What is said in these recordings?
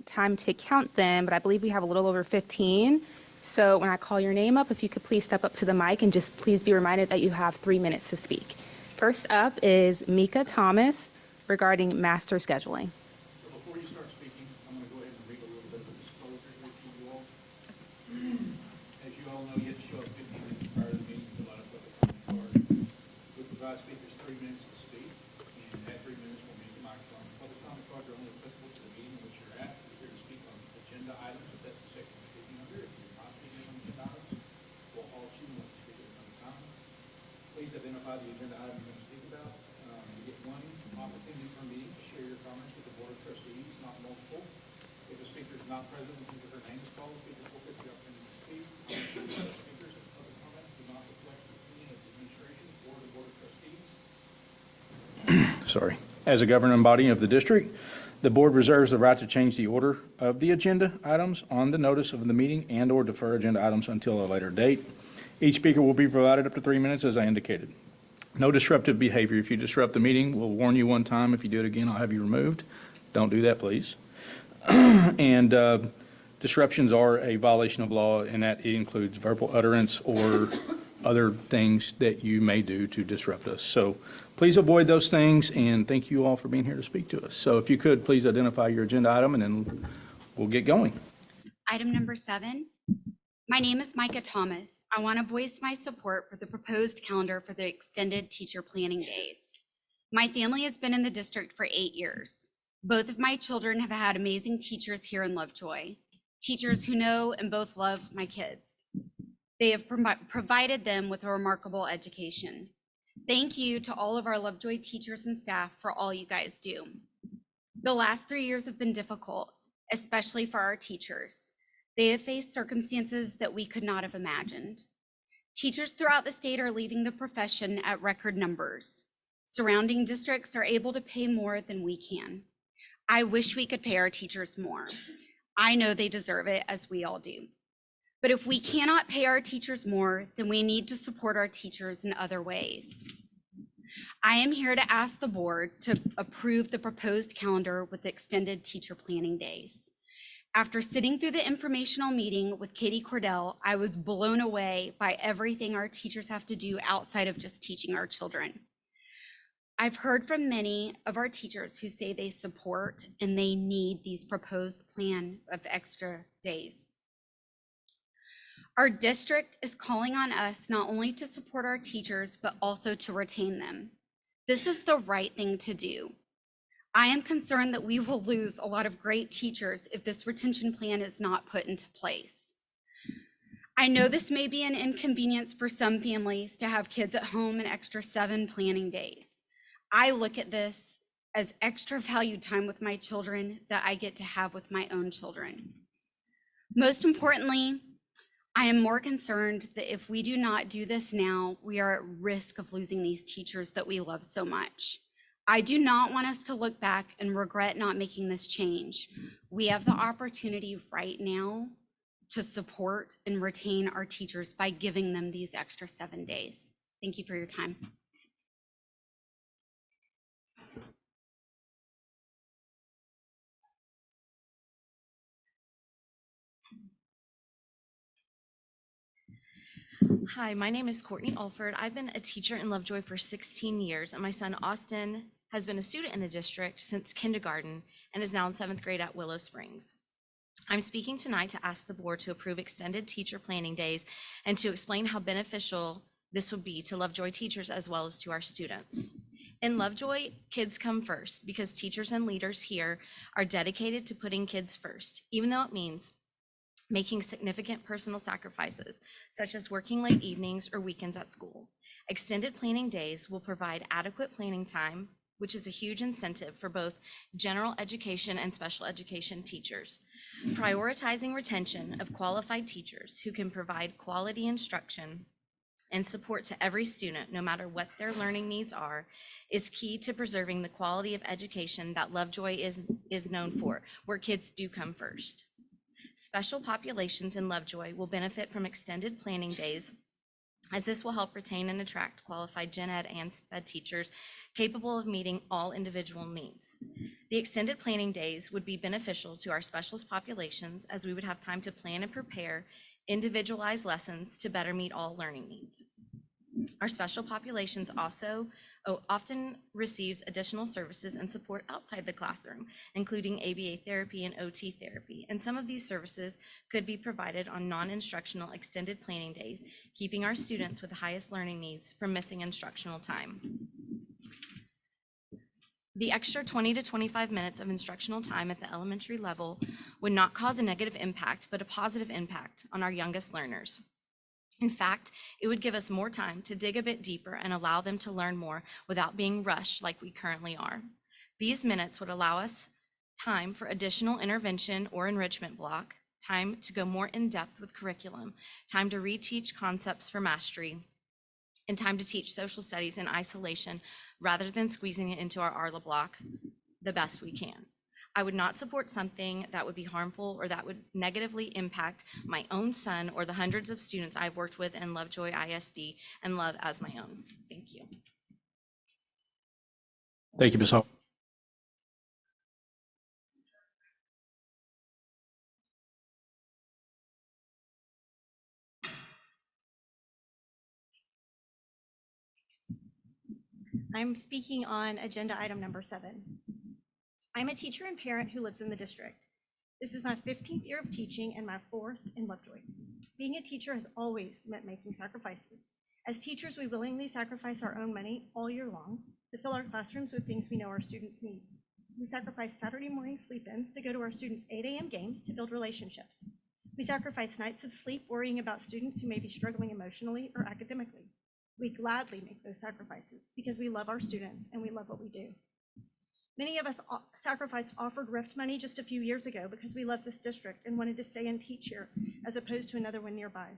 time to count them, but I believe we have a little over 15. So when I call your name up, if you could please step up to the mic and just please be reminded that you have 3 minutes to speak. First up is Mika Thomas regarding master scheduling. So before you start speaking, I'm going to go ahead and read a little bit of a disclosure here to you all. As you all know, you have to show up 15 minutes prior to the meeting to fill out a public comment card. We provide speakers 3 minutes to speak, and at 3 minutes we'll mute the microphone. Public comment cards are only applicable to the meeting in which you're at. If you're here to speak on agenda items, if that's the section you're speaking under. If you're not speaking on agenda items, we'll halt you and let you speak at another time. Please identify the agenda item you're going to speak about. You get one opportunity per meeting to share your comments with the Board of Trustees, not multiple. If a speaker is not present when his or her name is called, speakers will get the opportunity to speak. Speakers and public comments do not reflect the opinion of the administration or the Board of Trustees. Sorry. As a governing body of the district, the board reserves the right to change the order of the agenda items on the notice of the meeting and or defer agenda items until a later date. Each speaker will be provided up to 3 minutes as I indicated. No disruptive behavior. If you disrupt the meeting, we'll warn you one time. If you do it again, I'll have you removed. Don't do that, please. And disruptions are a violation of law, and that includes verbal utterance or other things that you may do to disrupt us. So please avoid those things, and thank you all for being here to speak to us. So if you could, please identify your agenda item, and then we'll get going. Item number 7. My name is Micah Thomas. I want to voice my support for the proposed calendar for the extended teacher planning days. My family has been in the district for 8 years. Both of my children have had amazing teachers here in Lovejoy, teachers who know and both love my kids. They have provided them with a remarkable education. Thank you to all of our Lovejoy teachers and staff for all you guys do. The last 3 years have been difficult, especially for our teachers. They have faced circumstances that we could not have imagined. Teachers throughout the state are leaving the profession at record numbers. Surrounding districts are able to pay more than we can. I wish we could pay our teachers more. I know they deserve it, as we all do. But if we cannot pay our teachers more, then we need to support our teachers in other ways. I am here to ask the board to approve the proposed calendar with extended teacher planning days. After sitting through the informational meeting with Katie Cordell, I was blown away by everything our teachers have to do outside of just teaching our children. I've heard from many of our teachers who say they support and they need these proposed plan of extra days. Our district is calling on us not only to support our teachers, but also to retain them. This is the right thing to do. I am concerned that we will lose a lot of great teachers if this retention plan is not put into place. I know this may be an inconvenience for some families to have kids at home an extra 7 planning days. I look at this as extra valued time with my children that I get to have with my own children. Most importantly, I am more concerned that if we do not do this now, we are at risk of losing these teachers that we love so much. I do not want us to look back and regret not making this change. We have the opportunity right now to support and retain our teachers by giving them these extra 7 days. Thank you for your time. Hi, my name is Courtney Alford. I've been a teacher in Lovejoy for 16 years, and my son Austin has been a student in the district since kindergarten and is now in 7th grade at Willow Springs. I'm speaking tonight to ask the board to approve extended teacher planning days and to explain how beneficial this would be to Lovejoy teachers as well as to our students. In Lovejoy, kids come first because teachers and leaders here are dedicated to putting kids first, even though it means making significant personal sacrifices, such as working late evenings or weekends at school. Extended planning days will provide adequate planning time, which is a huge incentive for both general education and special education teachers. Prioritizing retention of qualified teachers who can provide quality instruction and support to every student, no matter what their learning needs are, is key to preserving the quality of education that Lovejoy is known for, where kids do come first. Special populations in Lovejoy will benefit from extended planning days, as this will help retain and attract qualified gen ed and sped teachers capable of meeting all individual needs. The extended planning days would be beneficial to our specialist populations as we would have time to plan and prepare individualized lessons to better meet all learning needs. Our special populations also often receives additional services and support outside the classroom, including ABA therapy and OT therapy. And some of these services could be provided on non-instructional extended planning days, keeping our students with the highest learning needs from missing instructional time. The extra 20 to 25 minutes of instructional time at the elementary level would not cause a negative impact, but a positive impact on our youngest learners. In fact, it would give us more time to dig a bit deeper and allow them to learn more without being rushed like we currently are. These minutes would allow us time for additional intervention or enrichment block, time to go more in depth with curriculum, time to reteach concepts for mastery, and time to teach social studies in isolation rather than squeezing it into our ARLA block the best we can. I would not support something that would be harmful or that would negatively impact my own son or the hundreds of students I've worked with in Lovejoy ISD and love as my own. Thank you. Thank you, Ms. Hall. I'm speaking on agenda item number 7. I'm a teacher and parent who lives in the district. This is my 15th year of teaching and my 4th in Lovejoy. Being a teacher has always meant making sacrifices. As teachers, we willingly sacrifice our own money all year long to fill our classrooms with things we know our students need. We sacrifice Saturday morning sleep-ins to go to our students' 8 a.m. games to build relationships. We sacrifice nights of sleep worrying about students who may be struggling emotionally or academically. We gladly make those sacrifices because we love our students and we love what we do. Many of us sacrificed offered Rift money just a few years ago because we love this district and wanted to stay and teach here as opposed to another one nearby.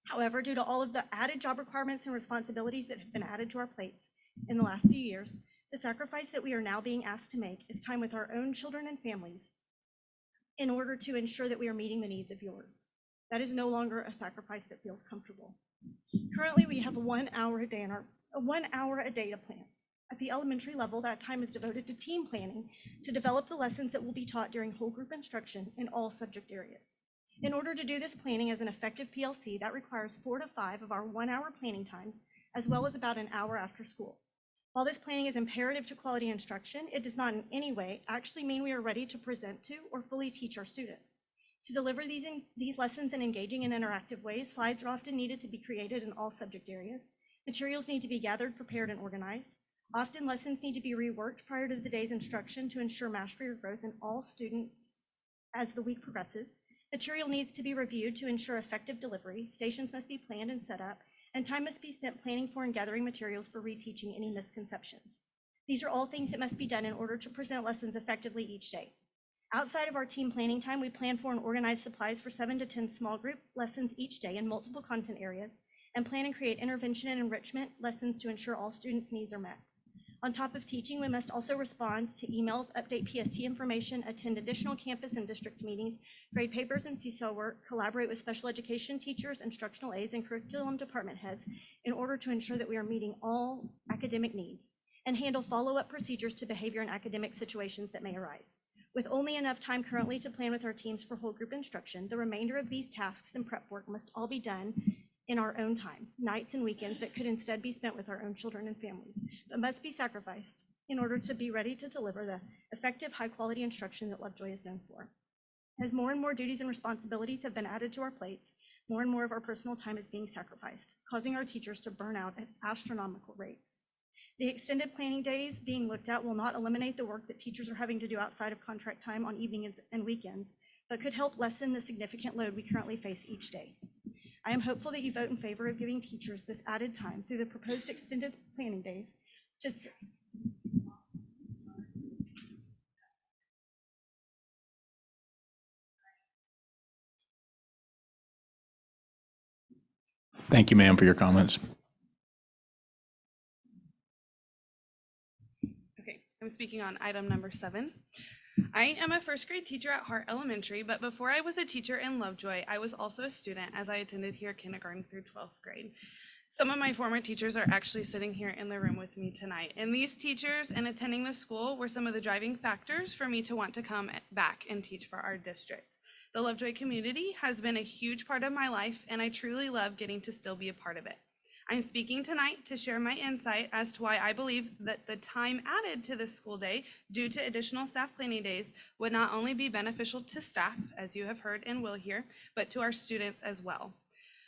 However, due to all of the added job requirements and responsibilities that have been added to our plates in the last few years, the sacrifice that we are now being asked to make is time with our own children and families in order to ensure that we are meeting the needs of yours. That is no longer a sacrifice that feels comfortable. Currently, we have 1 hour a day to plan. At the elementary level, that time is devoted to team planning to develop the lessons that will be taught during whole group instruction in all subject areas. In order to do this planning as an effective PLC, that requires 4 to 5 of our 1 hour planning times, as well as about an hour after school. While this planning is imperative to quality instruction, it does not in any way actually mean we are ready to present to or fully teach our students. To deliver these lessons in engaging and interactive ways, slides are often needed to be created in all subject areas. Materials need to be gathered, prepared, and organized. Often lessons need to be reworked prior to the day's instruction to ensure mastery or growth in all students as the week progresses. Material needs to be reviewed to ensure effective delivery. Stations must be planned and set up, and time must be spent planning for and gathering materials for reteaching any misconceptions. These are all things that must be done in order to present lessons effectively each day. Outside of our team planning time, we plan for and organize supplies for 7 to 10 small group lessons each day in multiple content areas, and plan and create intervention and enrichment lessons to ensure all students' needs are met. On top of teaching, we must also respond to emails, update PST information, attend additional campus and district meetings, grade papers and seesaw work, collaborate with special education teachers, instructional aides, and curriculum department heads in order to ensure that we are meeting all academic needs, and handle follow-up procedures to behavior and academic situations that may arise. With only enough time currently to plan with our teams for whole group instruction, the remainder of these tasks and prep work must all be done in our own time, nights and weekends that could instead be spent with our own children and families, but must be sacrificed in order to be ready to deliver the effective, high-quality instruction that Lovejoy is known for. As more and more duties and responsibilities have been added to our plates, more and more of our personal time is being sacrificed, causing our teachers to burn out at astronomical rates. The extended planning days being looked at will not eliminate the work that teachers are having to do outside of contract time on evenings and weekends, but could help lessen the significant load we currently face each day. I am hopeful that you vote in favor of giving teachers this added time through the proposed extended planning days. Thank you, ma'am, for your comments. Okay, I'm speaking on item number 7. I am a first grade teacher at Hart Elementary, but before I was a teacher in Lovejoy, I was also a student as I attended here kindergarten through 12th grade. Some of my former teachers are actually sitting here in the room with me tonight. And these teachers and attending the school were some of the driving factors for me to want to come back and teach for our district. The Lovejoy community has been a huge part of my life, and I truly love getting to still be a part of it. I'm speaking tonight to share my insight as to why I believe that the time added to this school day due to additional staff planning days would not only be beneficial to staff, as you have heard and will hear, but to our students as well.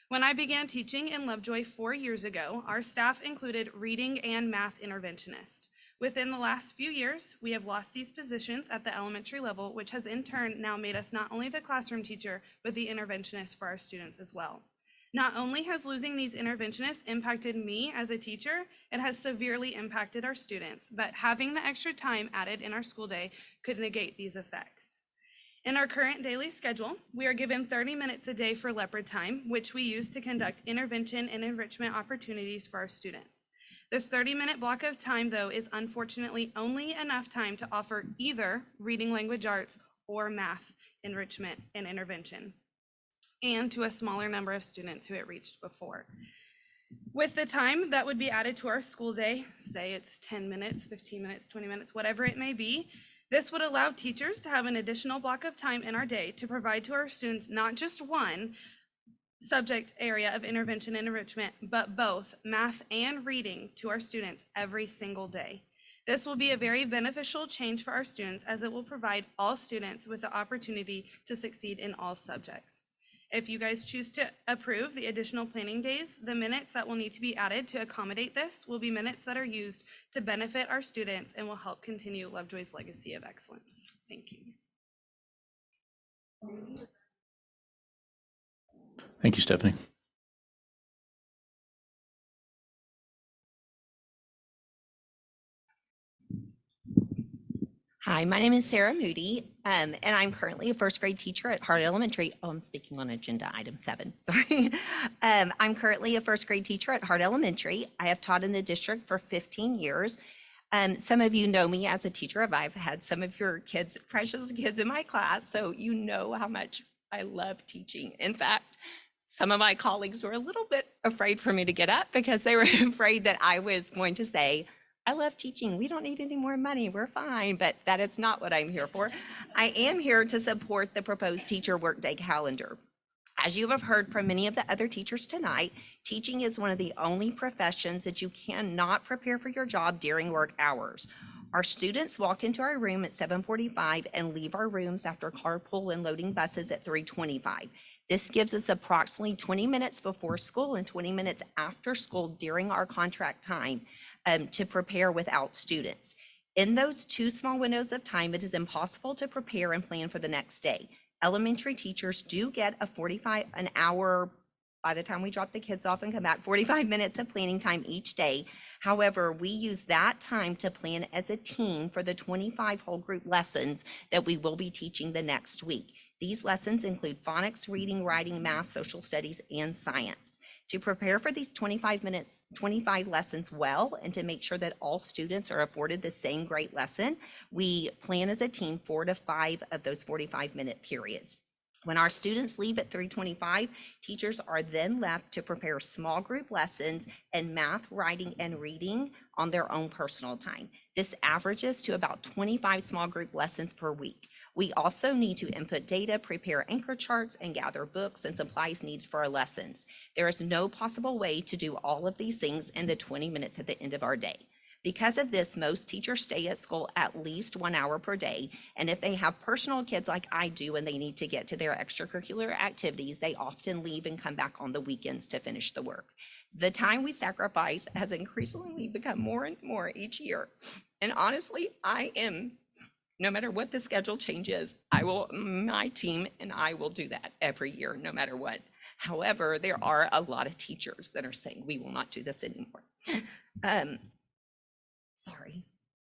When I began teaching in Lovejoy 4 years ago, our staff included reading and math interventionists. Within the last few years, we have lost these positions at the elementary level, which has in turn now made us not only the classroom teacher, but the interventionist for our students as well. Not only has losing these interventionists impacted me as a teacher, it has severely impacted our students, but having the extra time added in our school day could negate these effects. In our current daily schedule, we are given 30 minutes a day for leopard time, which we use to conduct intervention and enrichment opportunities for our students. This 30-minute block of time, though, is unfortunately only enough time to offer either reading language arts or math enrichment and intervention, and to a smaller number of students who it reached before. With the time that would be added to our school day, say it's 10 minutes, 15 minutes, 20 minutes, whatever it may be, this would allow teachers to have an additional block of time in our day to provide to our students not just one subject area of intervention and enrichment, but both math and reading to our students every single day. This will be a very beneficial change for our students, as it will provide all students with the opportunity to succeed in all subjects. If you guys choose to approve the additional planning days, the minutes that will need to be added to accommodate this will be minutes that are used to benefit our students and will help continue Lovejoy's legacy of excellence. Thank you. Thank you, Stephanie. Hi, my name is Sarah Moody, and I'm currently a first grade teacher at Hart Elementary. Oh, I'm speaking on agenda item 7, sorry. I'm currently a first grade teacher at Hart Elementary. I have taught in the district for 15 years. Some of you know me as a teacher. I've had some of your kids, precious kids in my class, so you know how much I love teaching. In fact, some of my colleagues were a little bit afraid for me to get up because they were afraid that I was going to say, I love teaching. We don't need any more money. We're fine, but that is not what I'm here for. I am here to support the proposed teacher workday calendar. As you have heard from many of the other teachers tonight, teaching is one of the only professions that you cannot prepare for your job during work hours. Our students walk into our room at 7:45 and leave our rooms after carpool and loading buses at 3:25. This gives us approximately 20 minutes before school and 20 minutes after school during our contract time to prepare without students. In those 2 small windows of time, it is impossible to prepare and plan for the next day. Elementary teachers do get an hour, by the time we drop the kids off and come back, 45 minutes of planning time each day. However, we use that time to plan as a team for the 25 whole group lessons that we will be teaching the next week. These lessons include phonics, reading, writing, math, social studies, and science. To prepare for these 25 lessons well, and to make sure that all students are afforded the same great lesson, we plan as a team 4 to 5 of those 45-minute periods. When our students leave at 3:25, teachers are then left to prepare small group lessons in math, writing, and reading on their own personal time. This averages to about 25 small group lessons per week. We also need to input data, prepare anchor charts, and gather books and supplies needed for our lessons. There is no possible way to do all of these things in the 20 minutes at the end of our day. Because of this, most teachers stay at school at least 1 hour per day, and if they have personal kids like I do and they need to get to their extracurricular activities, they often leave and come back on the weekends to finish the work. The time we sacrifice has increasingly become more and more each year, and honestly, no matter what the schedule changes, my team and I will do that every year, no matter what. However, there are a lot of teachers that are saying, we will not do this anymore. Sorry,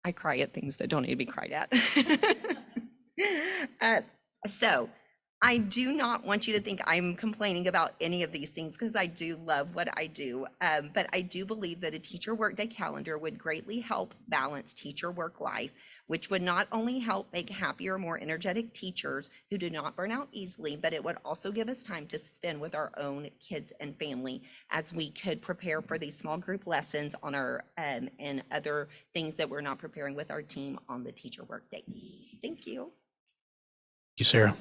I cry at things that don't need to be cried at. So I do not want you to think I'm complaining about any of these things because I do love what I do. But I do believe that a teacher workday calendar would greatly help balance teacher work life, which would not only help make happier, more energetic teachers who do not burn out easily, but it would also give us time to spend with our own kids and family as we could prepare for these small group lessons on our and other things that we're not preparing with our team on the teacher work days. Thank you. Thank you, Sarah.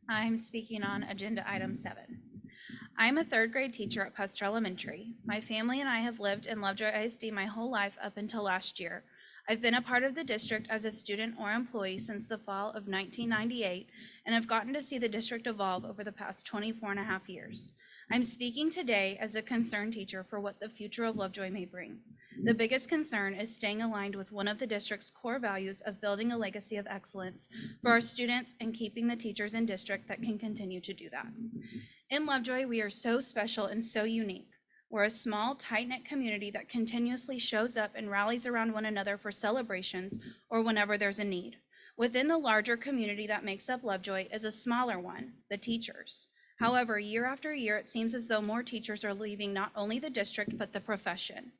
I'm speaking on agenda item 7. I'm a third grade teacher at Puster Elementary. My family and I have lived in Lovejoy ISD my whole life up until last year. I've been a part of the district as a student or employee since the fall of 1998 and have gotten to see the district evolve over the past 24 and a half years. I'm speaking today as a concerned teacher for what the future of Lovejoy may bring. The biggest concern is staying aligned with one of the district's core values of building a legacy of excellence for our students and keeping the teachers in district that can continue to do that. In Lovejoy, we are so special and so unique. We're a small, tight-knit community that continuously shows up and rallies around one another for celebrations or whenever there's a need. Within the larger community that makes up Lovejoy is a smaller one, the teachers. However, year after year, it seems as though more teachers are leaving not only the district, but the profession.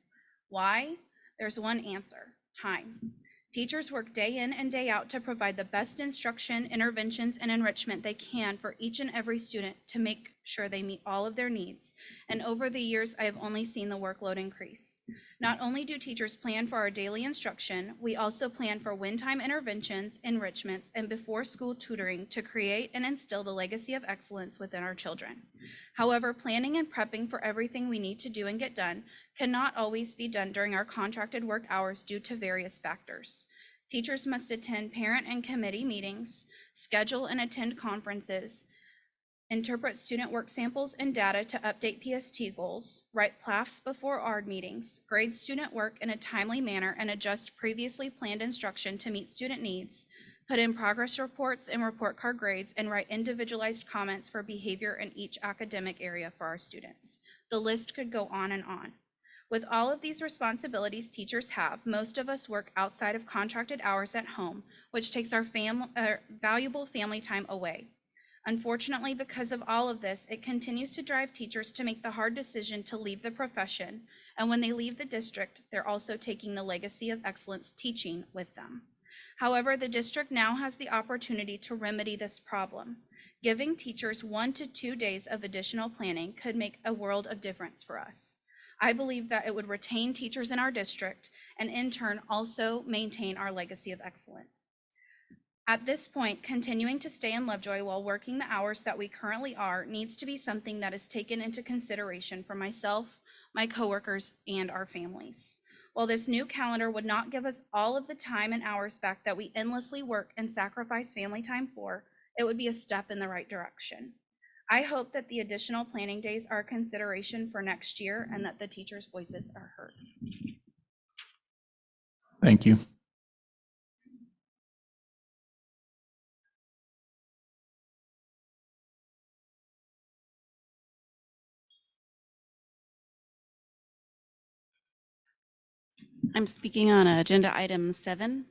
Why? There's one answer: time. Teachers work day in and day out to provide the best instruction, interventions, and enrichment they can for each and every student to make sure they meet all of their needs. And over the years, I have only seen the workload increase. Not only do teachers plan for our daily instruction, we also plan for win-time interventions, enrichments, and before-school tutoring to create and instill the legacy of excellence within our children. However, planning and prepping for everything we need to do and get done cannot always be done during our contracted work hours due to various factors. Teachers must attend parent and committee meetings, schedule and attend conferences, interpret student work samples and data to update PST goals, write PLAFs before ARD meetings, grade student work in a timely manner and adjust previously planned instruction to meet student needs, put in progress reports and report card grades, and write individualized comments for behavior in each academic area for our students. The list could go on and on. With all of these responsibilities teachers have, most of us work outside of contracted hours at home, which takes our valuable family time away. Unfortunately, because of all of this, it continues to drive teachers to make the hard decision to leave the profession. And when they leave the district, they're also taking the legacy of excellence teaching with them. However, the district now has the opportunity to remedy this problem. Giving teachers 1 to 2 days of additional planning could make a world of difference for us. I believe that it would retain teachers in our district and in turn also maintain our legacy of excellence. At this point, continuing to stay in Lovejoy while working the hours that we currently are needs to be something that is taken into consideration for myself, my coworkers, and our families. While this new calendar would not give us all of the time and hours back that we endlessly work and sacrifice family time for, it would be a step in the right direction. I hope that the additional planning days are a consideration for next year and that the teachers' voices are heard. Thank you. I'm speaking on agenda item 7.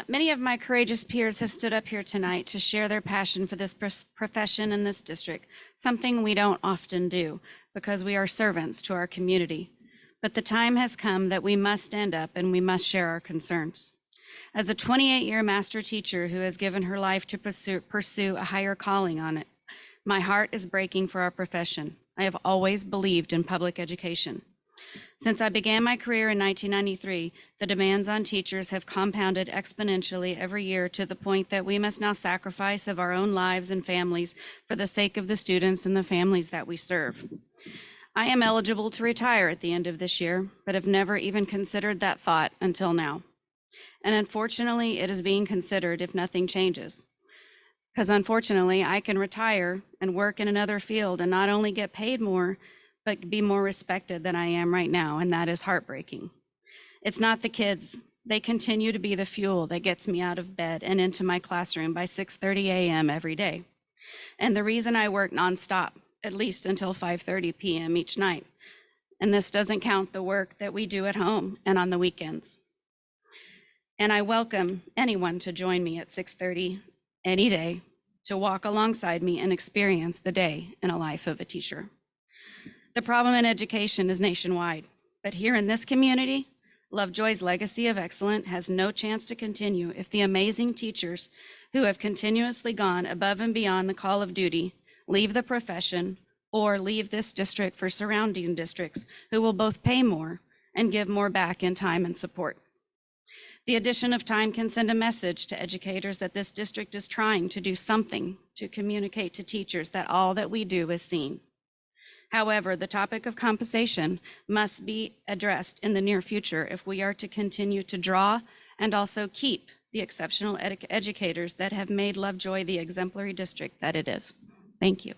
Many of my courageous peers have stood up here tonight to share their passion for this profession in this district, something we don't often do because we are servants to our community. But the time has come that we must stand up and we must share our concerns. As a 28-year master teacher who has given her life to pursue a higher calling on it, my heart is breaking for our profession. I have always believed in public education. Since I began my career in 1993, the demands on teachers have compounded exponentially every year to the point that we must now sacrifice of our own lives and families for the sake of the students and the families that we serve. I am eligible to retire at the end of this year, but have never even considered that thought until now. And unfortunately, it is being considered if nothing changes. Because unfortunately, I can retire and work in another field and not only get paid more, but be more respected than I am right now, and that is heartbreaking. It's not the kids. They continue to be the fuel that gets me out of bed and into my classroom by 6:30 a.m. every day. And the reason I work nonstop, at least until 5:30 p.m. each night. And this doesn't count the work that we do at home and on the weekends. And I welcome anyone to join me at 6:30 any day to walk alongside me and experience the day in a life of a teacher. The problem in education is nationwide, but here in this community, Lovejoy's legacy of excellence has no chance to continue if the amazing teachers who have continuously gone above and beyond the call of duty leave the profession or leave this district for surrounding districts who will both pay more and give more back in time and support. The addition of time can send a message to educators that this district is trying to do something to communicate to teachers that all that we do is seen. However, the topic of compensation must be addressed in the near future if we are to continue to draw and also keep the exceptional educators that have made Lovejoy the exemplary district that it is. Thank you.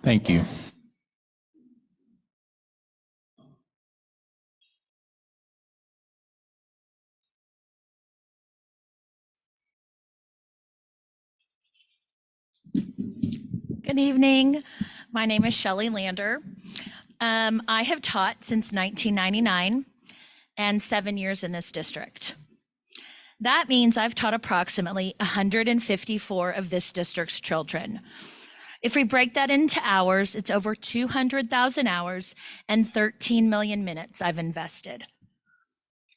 Thank you. Good evening. My name is Shelley Lander. I have taught since 1999 and 7 years in this district. That means I've taught approximately 154 of this district's children. If we break that into hours, it's over 200,000 hours and 13 million minutes I've invested.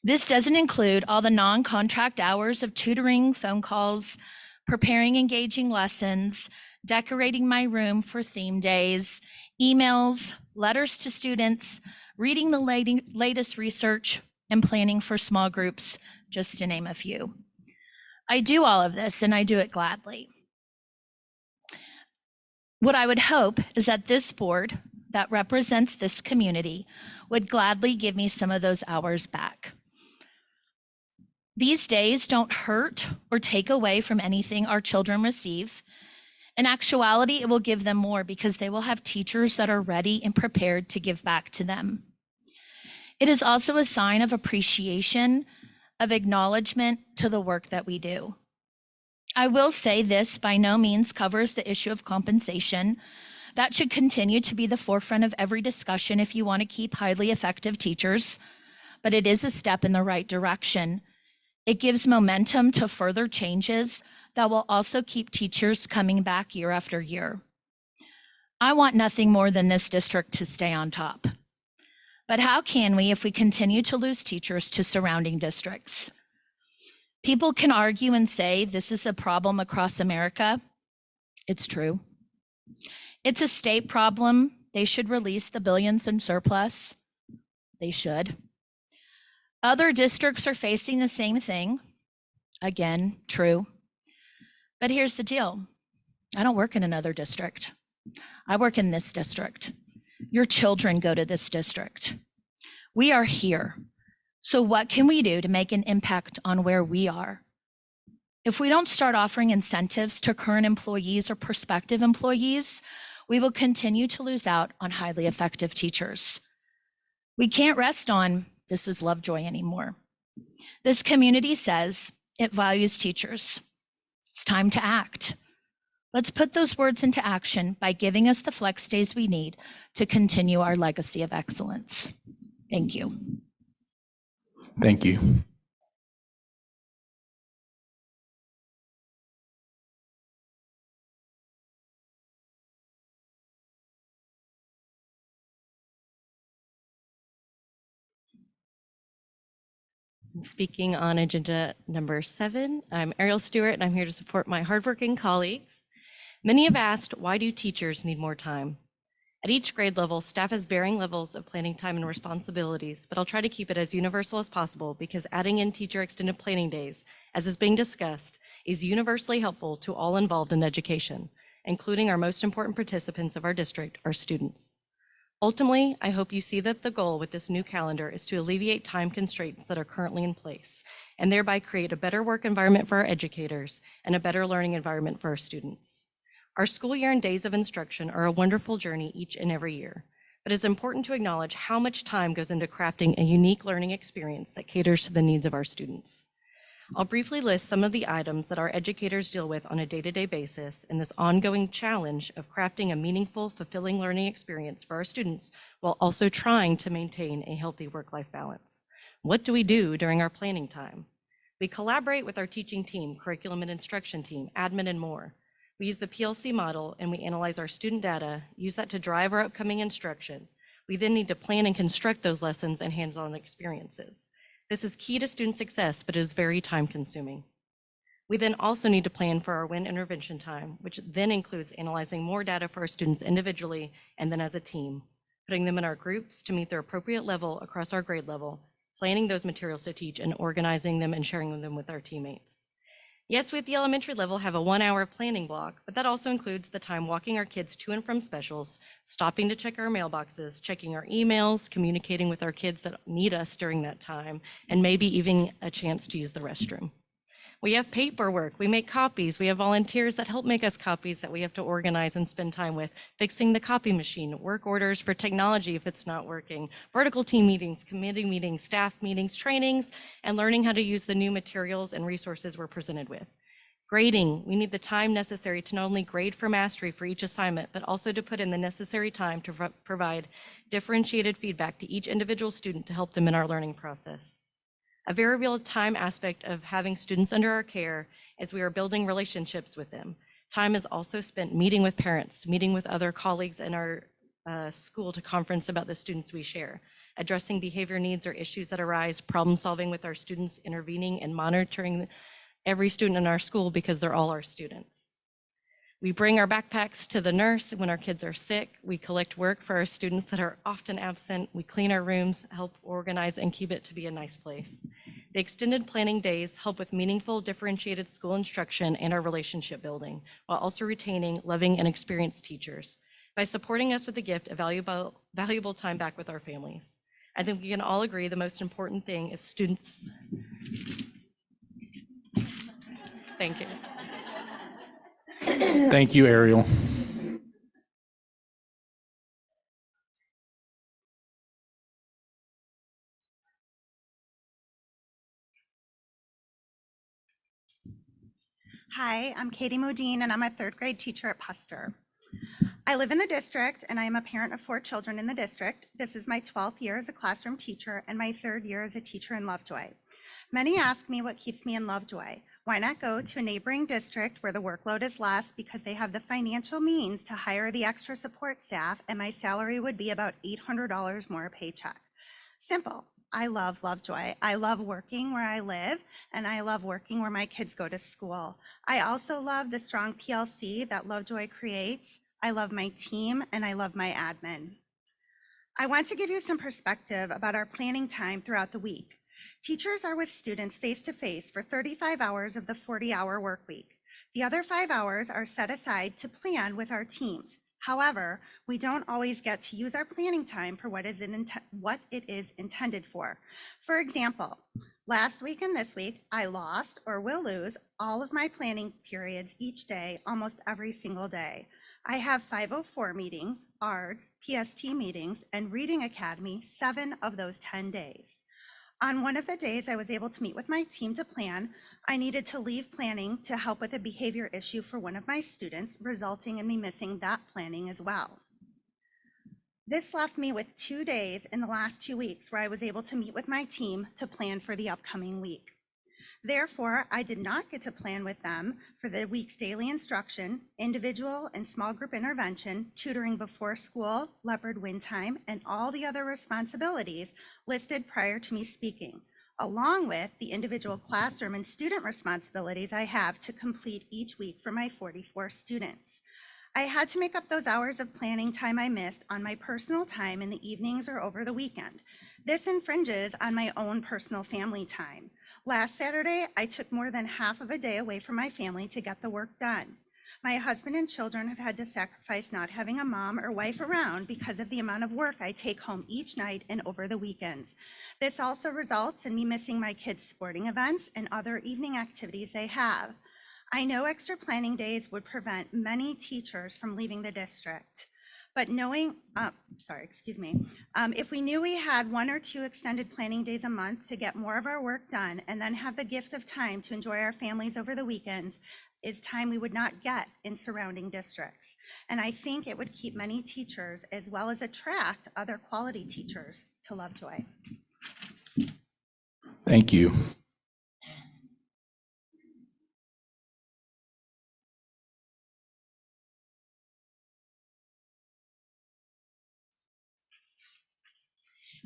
This doesn't include all the non-contract hours of tutoring, phone calls, preparing engaging lessons, decorating my room for theme days, emails, letters to students, reading the latest research, and planning for small groups, just to name a few. I do all of this, and I do it gladly. What I would hope is that this board that represents this community would gladly give me some of those hours back. These days don't hurt or take away from anything our children receive. In actuality, it will give them more because they will have teachers that are ready and prepared to give back to them. It is also a sign of appreciation, of acknowledgement to the work that we do. I will say this by no means covers the issue of compensation. That should continue to be the forefront of every discussion if you want to keep highly effective teachers, but it is a step in the right direction. It gives momentum to further changes that will also keep teachers coming back year after year. I want nothing more than this district to stay on top. But how can we if we continue to lose teachers to surrounding districts? People can argue and say this is a problem across America. It's true. It's a state problem. They should release the billions in surplus. They should. Other districts are facing the same thing. Again, true. But here's the deal. I don't work in another district. I work in this district. Your children go to this district. We are here. So what can we do to make an impact on where we are? If we don't start offering incentives to current employees or prospective employees, we will continue to lose out on highly effective teachers. We can't rest on this is Lovejoy anymore. This community says it values teachers. It's time to act. Let's put those words into action by giving us the flex days we need to continue our legacy of excellence. Thank you. Thank you. Speaking on agenda number 7, I'm Ariel Stewart, and I'm here to support my hardworking colleagues. Many have asked, why do teachers need more time? At each grade level, staff has varying levels of planning time and responsibilities, but I'll try to keep it as universal as possible because adding in teacher extended planning days, as is being discussed, is universally helpful to all involved in education, including our most important participants of our district, our students. Ultimately, I hope you see that the goal with this new calendar is to alleviate time constraints that are currently in place and thereby create a better work environment for our educators and a better learning environment for our students. Our school year and days of instruction are a wonderful journey each and every year, but it's important to acknowledge how much time goes into crafting a unique learning experience that caters to the needs of our students. I'll briefly list some of the items that our educators deal with on a day-to-day basis in this ongoing challenge of crafting a meaningful, fulfilling learning experience for our students while also trying to maintain a healthy work-life balance. What do we do during our planning time? We collaborate with our teaching team, curriculum and instruction team, admin, and more. We use the PLC model and we analyze our student data, use that to drive our upcoming instruction. We then need to plan and construct those lessons and hands-on experiences. This is key to student success, but it is very time-consuming. We then also need to plan for our WIN intervention time, which then includes analyzing more data for our students individually and then as a team, putting them in our groups to meet their appropriate level across our grade level, planning those materials to teach, and organizing them and sharing them with our teammates. Yes, we at the elementary level have a 1 hour planning block, but that also includes the time walking our kids to and from specials, stopping to check our mailboxes, checking our emails, communicating with our kids that need us during that time, and maybe even a chance to use the restroom. We have paperwork, we make copies, we have volunteers that help make us copies that we have to organize and spend time with, fixing the copy machine, work orders for technology if it's not working, vertical team meetings, committee meetings, staff meetings, trainings, and learning how to use the new materials and resources we're presented with. Grading, we need the time necessary to not only grade for mastery for each assignment, but also to put in the necessary time to provide differentiated feedback to each individual student to help them in our learning process. A very real time aspect of having students under our care is we are building relationships with them. Time is also spent meeting with parents, meeting with other colleagues in our school to conference about the students we share, addressing behavior needs or issues that arise, problem solving with our students, intervening and monitoring every student in our school because they're all our students. We bring our backpacks to the nurse when our kids are sick. We collect work for our students that are often absent. We clean our rooms, help organize, and keep it to be a nice place. The extended planning days help with meaningful, differentiated school instruction and our relationship building, while also retaining loving and experienced teachers by supporting us with the gift of valuable time back with our families. I think we can all agree the most important thing is students. Thank you. Thank you, Ariel. Hi, I'm Katie Modine, and I'm a third grade teacher at Puster. I live in the district, and I am a parent of 4 children in the district. This is my 12th year as a classroom teacher and my 3rd year as a teacher in Lovejoy. Many ask me what keeps me in Lovejoy. Why not go to a neighboring district where the workload is less because they have the financial means to hire the extra support staff, and my salary would be about $800 more a paycheck? Simple. I love Lovejoy. I love working where I live, and I love working where my kids go to school. I also love the strong PLC that Lovejoy creates. I love my team, and I love my admin. I want to give you some perspective about our planning time throughout the week. Teachers are with students face-to-face for 35 hours of the 40-hour work week. The other 5 hours are set aside to plan with our teams. However, we don't always get to use our planning time for what it is intended for. For example, last week and this week, I lost or will lose all of my planning periods each day, almost every single day. I have 504 meetings, ARDS, PST meetings, and Reading Academy 7 of those 10 days. On one of the days I was able to meet with my team to plan, I needed to leave planning to help with a behavior issue for one of my students, resulting in me missing that planning as well. This left me with 2 days in the last 2 weeks where I was able to meet with my team to plan for the upcoming week. Therefore, I did not get to plan with them for the week's daily instruction, individual and small group intervention, tutoring before school, Leopard win time, and all the other responsibilities listed prior to me speaking, along with the individual classroom and student responsibilities I have to complete each week for my 44 students. I had to make up those hours of planning time I missed on my personal time in the evenings or over the weekend. This infringes on my own personal family time. Last Saturday, I took more than half of a day away from my family to get the work done. My husband and children have had to sacrifice not having a mom or wife around because of the amount of work I take home each night and over the weekends. This also results in me missing my kids' sporting events and other evening activities they have. I know extra planning days would prevent many teachers from leaving the district, But if we knew we had 1 or 2 extended planning days a month to get more of our work done and then have the gift of time to enjoy our families over the weekends, is time we would not get in surrounding districts. And I think it would keep many teachers as well as attract other quality teachers to Lovejoy. Thank you.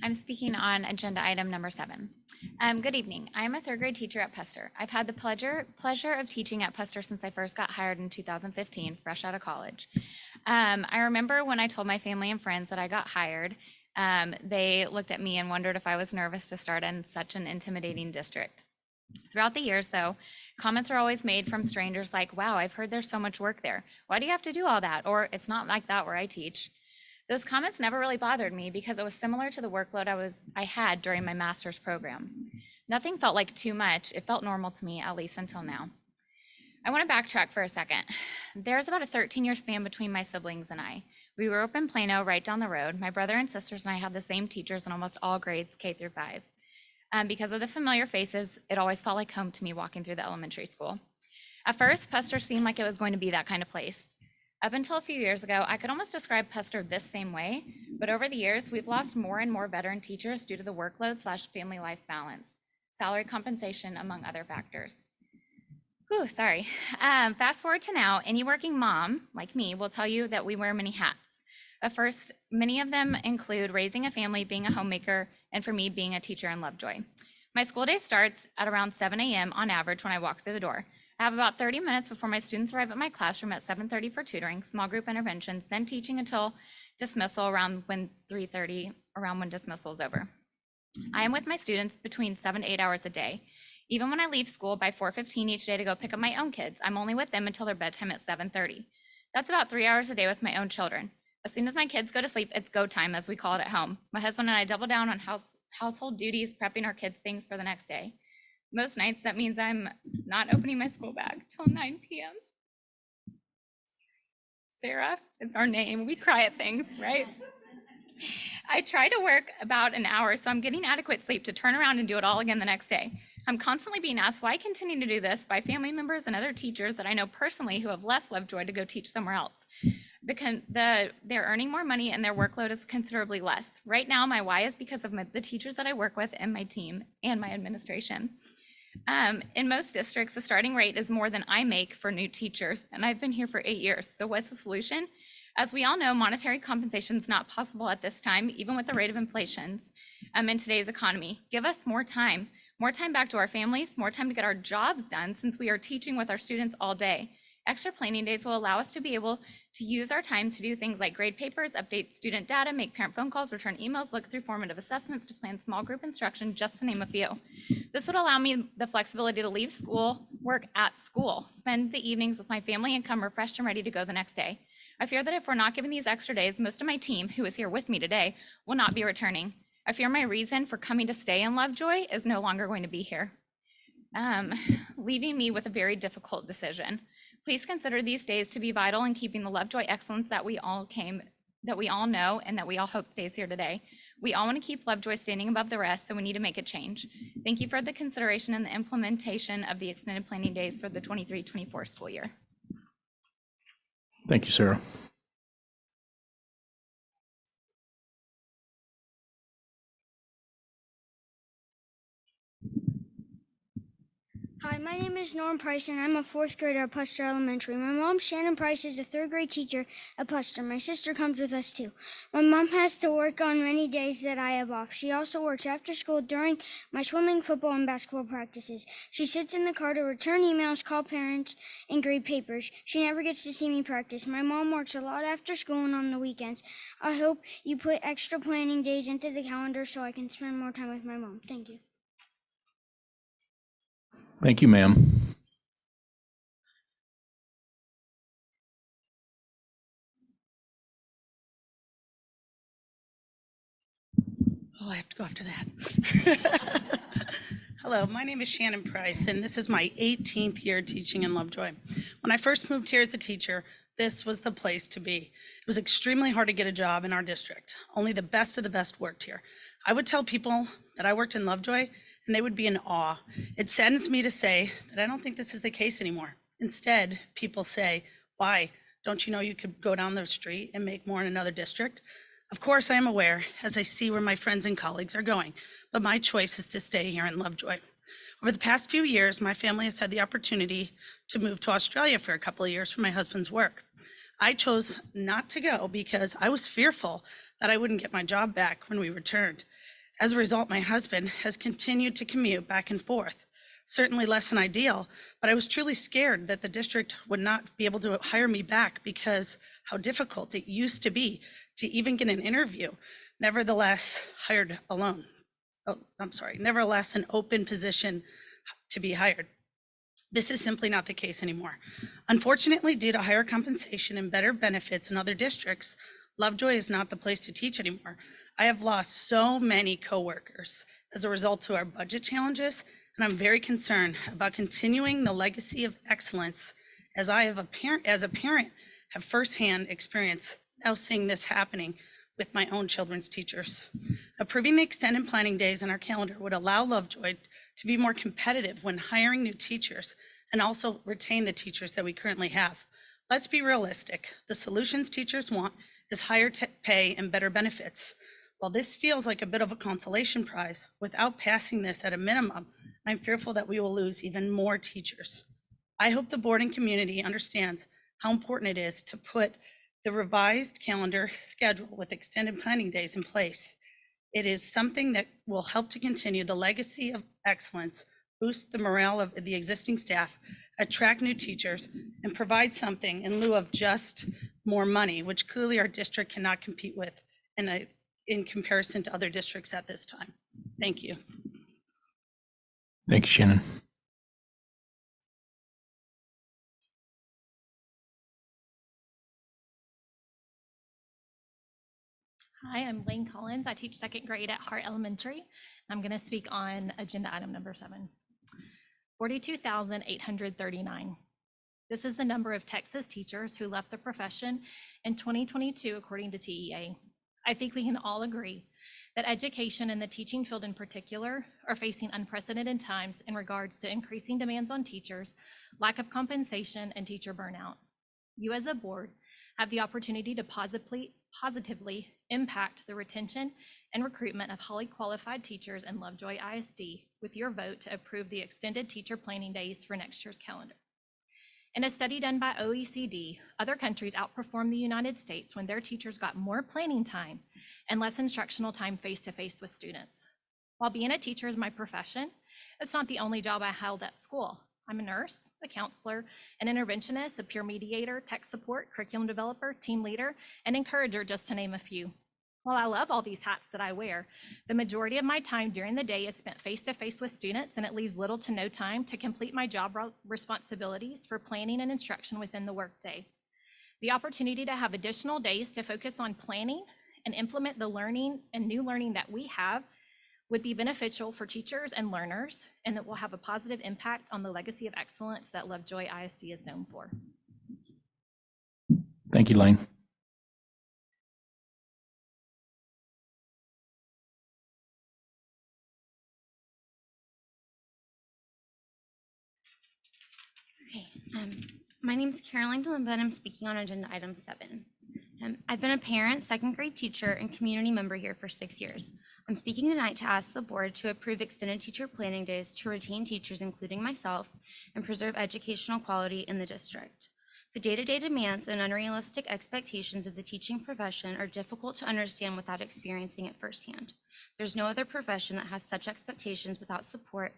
I'm speaking on agenda item number 7. Good evening. I am a 3rd grade teacher at Puster. I've had the pleasure of teaching at Puster since I first got hired in 2015, fresh out of college. I remember when I told my family and friends that I got hired, they looked at me and wondered if I was nervous to start in such an intimidating district. Throughout the years, though, comments are always made from strangers like, "Wow, I've heard there's so much work there. Why do you have to do all that?" Or, "It's not like that where I teach." Those comments never really bothered me because it was similar to the workload I had during my master's program. Nothing felt like too much. It felt normal to me, at least until now. I want to backtrack for a second. There's about a 13-year span between my siblings and I. We grew up in Plano, right down the road. My brother and sisters and I had the same teachers in almost all grades, K through 5. Because of the familiar faces, it always felt like home to me walking through the elementary school. At first, Puster seemed like it was going to be that kind of place. Up until a few years ago, I could almost describe Puster this same way, but over the years, we've lost more and more veteran teachers due to the workload/family life balance, salary compensation, among other factors. Sorry. Fast forward to now, any working mom, like me, will tell you that we wear many hats. At first, many of them include raising a family, being a homemaker, and for me, being a teacher in Lovejoy. My school day starts at around 7 a.m. on average when I walk through the door. I have about 30 minutes before my students arrive at my classroom at 7:30 for tutoring, small group interventions, then teaching until dismissal around when 3:30, around when dismissal is over. I am with my students between 7 to 8 hours a day. Even when I leave school by 4:15 each day to go pick up my own kids, I'm only with them until their bedtime at 7:30. That's about 3 hours a day with my own children. As soon as my kids go to sleep, it's go time, as we call it at home. My husband and I double down on household duties, prepping our kids things for the next day. Most nights, that means I'm not opening my school bag till 9 p.m. Sarah, it's our name. We cry at things, right? I try to work about an hour, so I'm getting adequate sleep to turn around and do it all again the next day. I'm constantly being asked why I continue to do this by family members and other teachers that I know personally who have left Lovejoy to go teach somewhere else. They're earning more money and their workload is considerably less. Right now, my why is because of the teachers that I work with and my team and my administration. In most districts, the starting rate is more than I make for new teachers, and I've been here for 8 years. So what's the solution? As we all know, monetary compensation is not possible at this time, even with the rate of inflation in today's economy. Give us more time back to our families, more time to get our jobs done since we are teaching with our students all day. Extra planning days will allow us to be able to use our time to do things like grade papers, update student data, make parent phone calls, return emails, look through formative assessments, to plan small group instruction, just to name a few. This would allow me the flexibility to leave school, work at school, spend the evenings with my family, and come refreshed and ready to go the next day. I fear that if we're not given these extra days, most of my team, who is here with me today, will not be returning. I fear my reason for coming to stay in Lovejoy is no longer going to be here, leaving me with a very difficult decision. Please consider these days to be vital in keeping the Lovejoy excellence that we all know and that we all hope stays here today. We all want to keep Lovejoy standing above the rest, so we need to make a change. Thank you for the consideration and the implementation of the extended planning days for the 23-24 school year. Thank you, Sarah. Hi, my name is Norm Price, and I'm a 4th grader at Puster Elementary. My mom, Shannon Price, is a 3rd grade teacher at Puster. My sister comes with us too. My mom has to work on many days that I have off. She also works after school during my swimming, football, and basketball practices. She sits in the car to return emails, call parents, and grade papers. She never gets to see me practice. My mom works a lot after school and on the weekends. I hope you put extra planning days into the calendar so I can spend more time with my mom. Thank you. Thank you, ma'am. Oh, I have to go after that. Hello, my name is Shannon Price, and this is my 18th year teaching in Lovejoy. When I first moved here as a teacher, this was the place to be. It was extremely hard to get a job in our district. Only the best of the best worked here. I would tell people that I worked in Lovejoy and they would be in awe. It saddens me to say that I don't think this is the case anymore. Instead, people say, why? Don't you know you could go down the street and make more in another district? Of course, I am aware as I see where my friends and colleagues are going, but my choice is to stay here in Lovejoy. Over the past few years, my family has had the opportunity to move to Australia for a couple of years for my husband's work. I chose not to go because I was fearful that I wouldn't get my job back when we returned. As a result, my husband has continued to commute back and forth. Certainly less than ideal, but I was truly scared that the district would not be able to hire me back because how difficult it used to be to even get an interview. Nevertheless, nevertheless, an open position to be hired. This is simply not the case anymore. Unfortunately, due to higher compensation and better benefits in other districts, Lovejoy is not the place to teach anymore. I have lost so many coworkers as a result to our budget challenges, and I'm very concerned about continuing the legacy of excellence as a parent have firsthand experience now seeing this happening with my own children's teachers. Approving the extended planning days in our calendar would allow Lovejoy to be more competitive when hiring new teachers and also retain the teachers that we currently have. Let's be realistic. The solutions teachers want is higher pay and better benefits. While this feels like a bit of a consolation prize, without passing this at a minimum, I'm fearful that we will lose even more teachers. I hope the board and community understands how important it is to put the revised calendar schedule with extended planning days in place. It is something that will help to continue the legacy of excellence, boost the morale of the existing staff, attract new teachers, and provide something in lieu of just more money, which clearly our district cannot compete with in comparison to other districts at this time. Thank you. Thank you, Shannon. Hi, I'm Lane Collins. I teach second grade at Hart Elementary. I'm going to speak on agenda item number 7. 42,839. This is the number of Texas teachers who left the profession in 2022, according to TEA. I think we can all agree that education and the teaching field in particular are facing unprecedented times in regards to increasing demands on teachers, lack of compensation, and teacher burnout. You as a board have the opportunity to positively impact the retention and recruitment of highly qualified teachers in Lovejoy ISD with your vote to approve the extended teacher planning days for next year's calendar. In a study done by OECD, other countries outperformed the United States when their teachers got more planning time and less instructional time face-to-face with students. While being a teacher is my profession, it's not the only job I held at school. I'm a nurse, a counselor, an interventionist, a peer mediator, tech support, curriculum developer, team leader, and encourager, just to name a few. While I love all these hats that I wear, the majority of my time during the day is spent face-to-face with students, and it leaves little to no time to complete my job responsibilities for planning and instruction within the workday. The opportunity to have additional days to focus on planning and implement the learning and new learning that we have would be beneficial for teachers and learners, and it will have a positive impact on the legacy of excellence that Lovejoy ISD is known for. Thank you, Lane. My name is Caroline DeLimba, and I'm speaking on agenda item 7. I've been a parent, second grade teacher, and community member here for 6 years. I'm speaking tonight to ask the board to approve extended teacher planning days to retain teachers, including myself, and preserve educational quality in the district. The day-to-day demands and unrealistic expectations of the teaching profession are difficult to understand without experiencing it firsthand. There's no other profession that has such expectations without support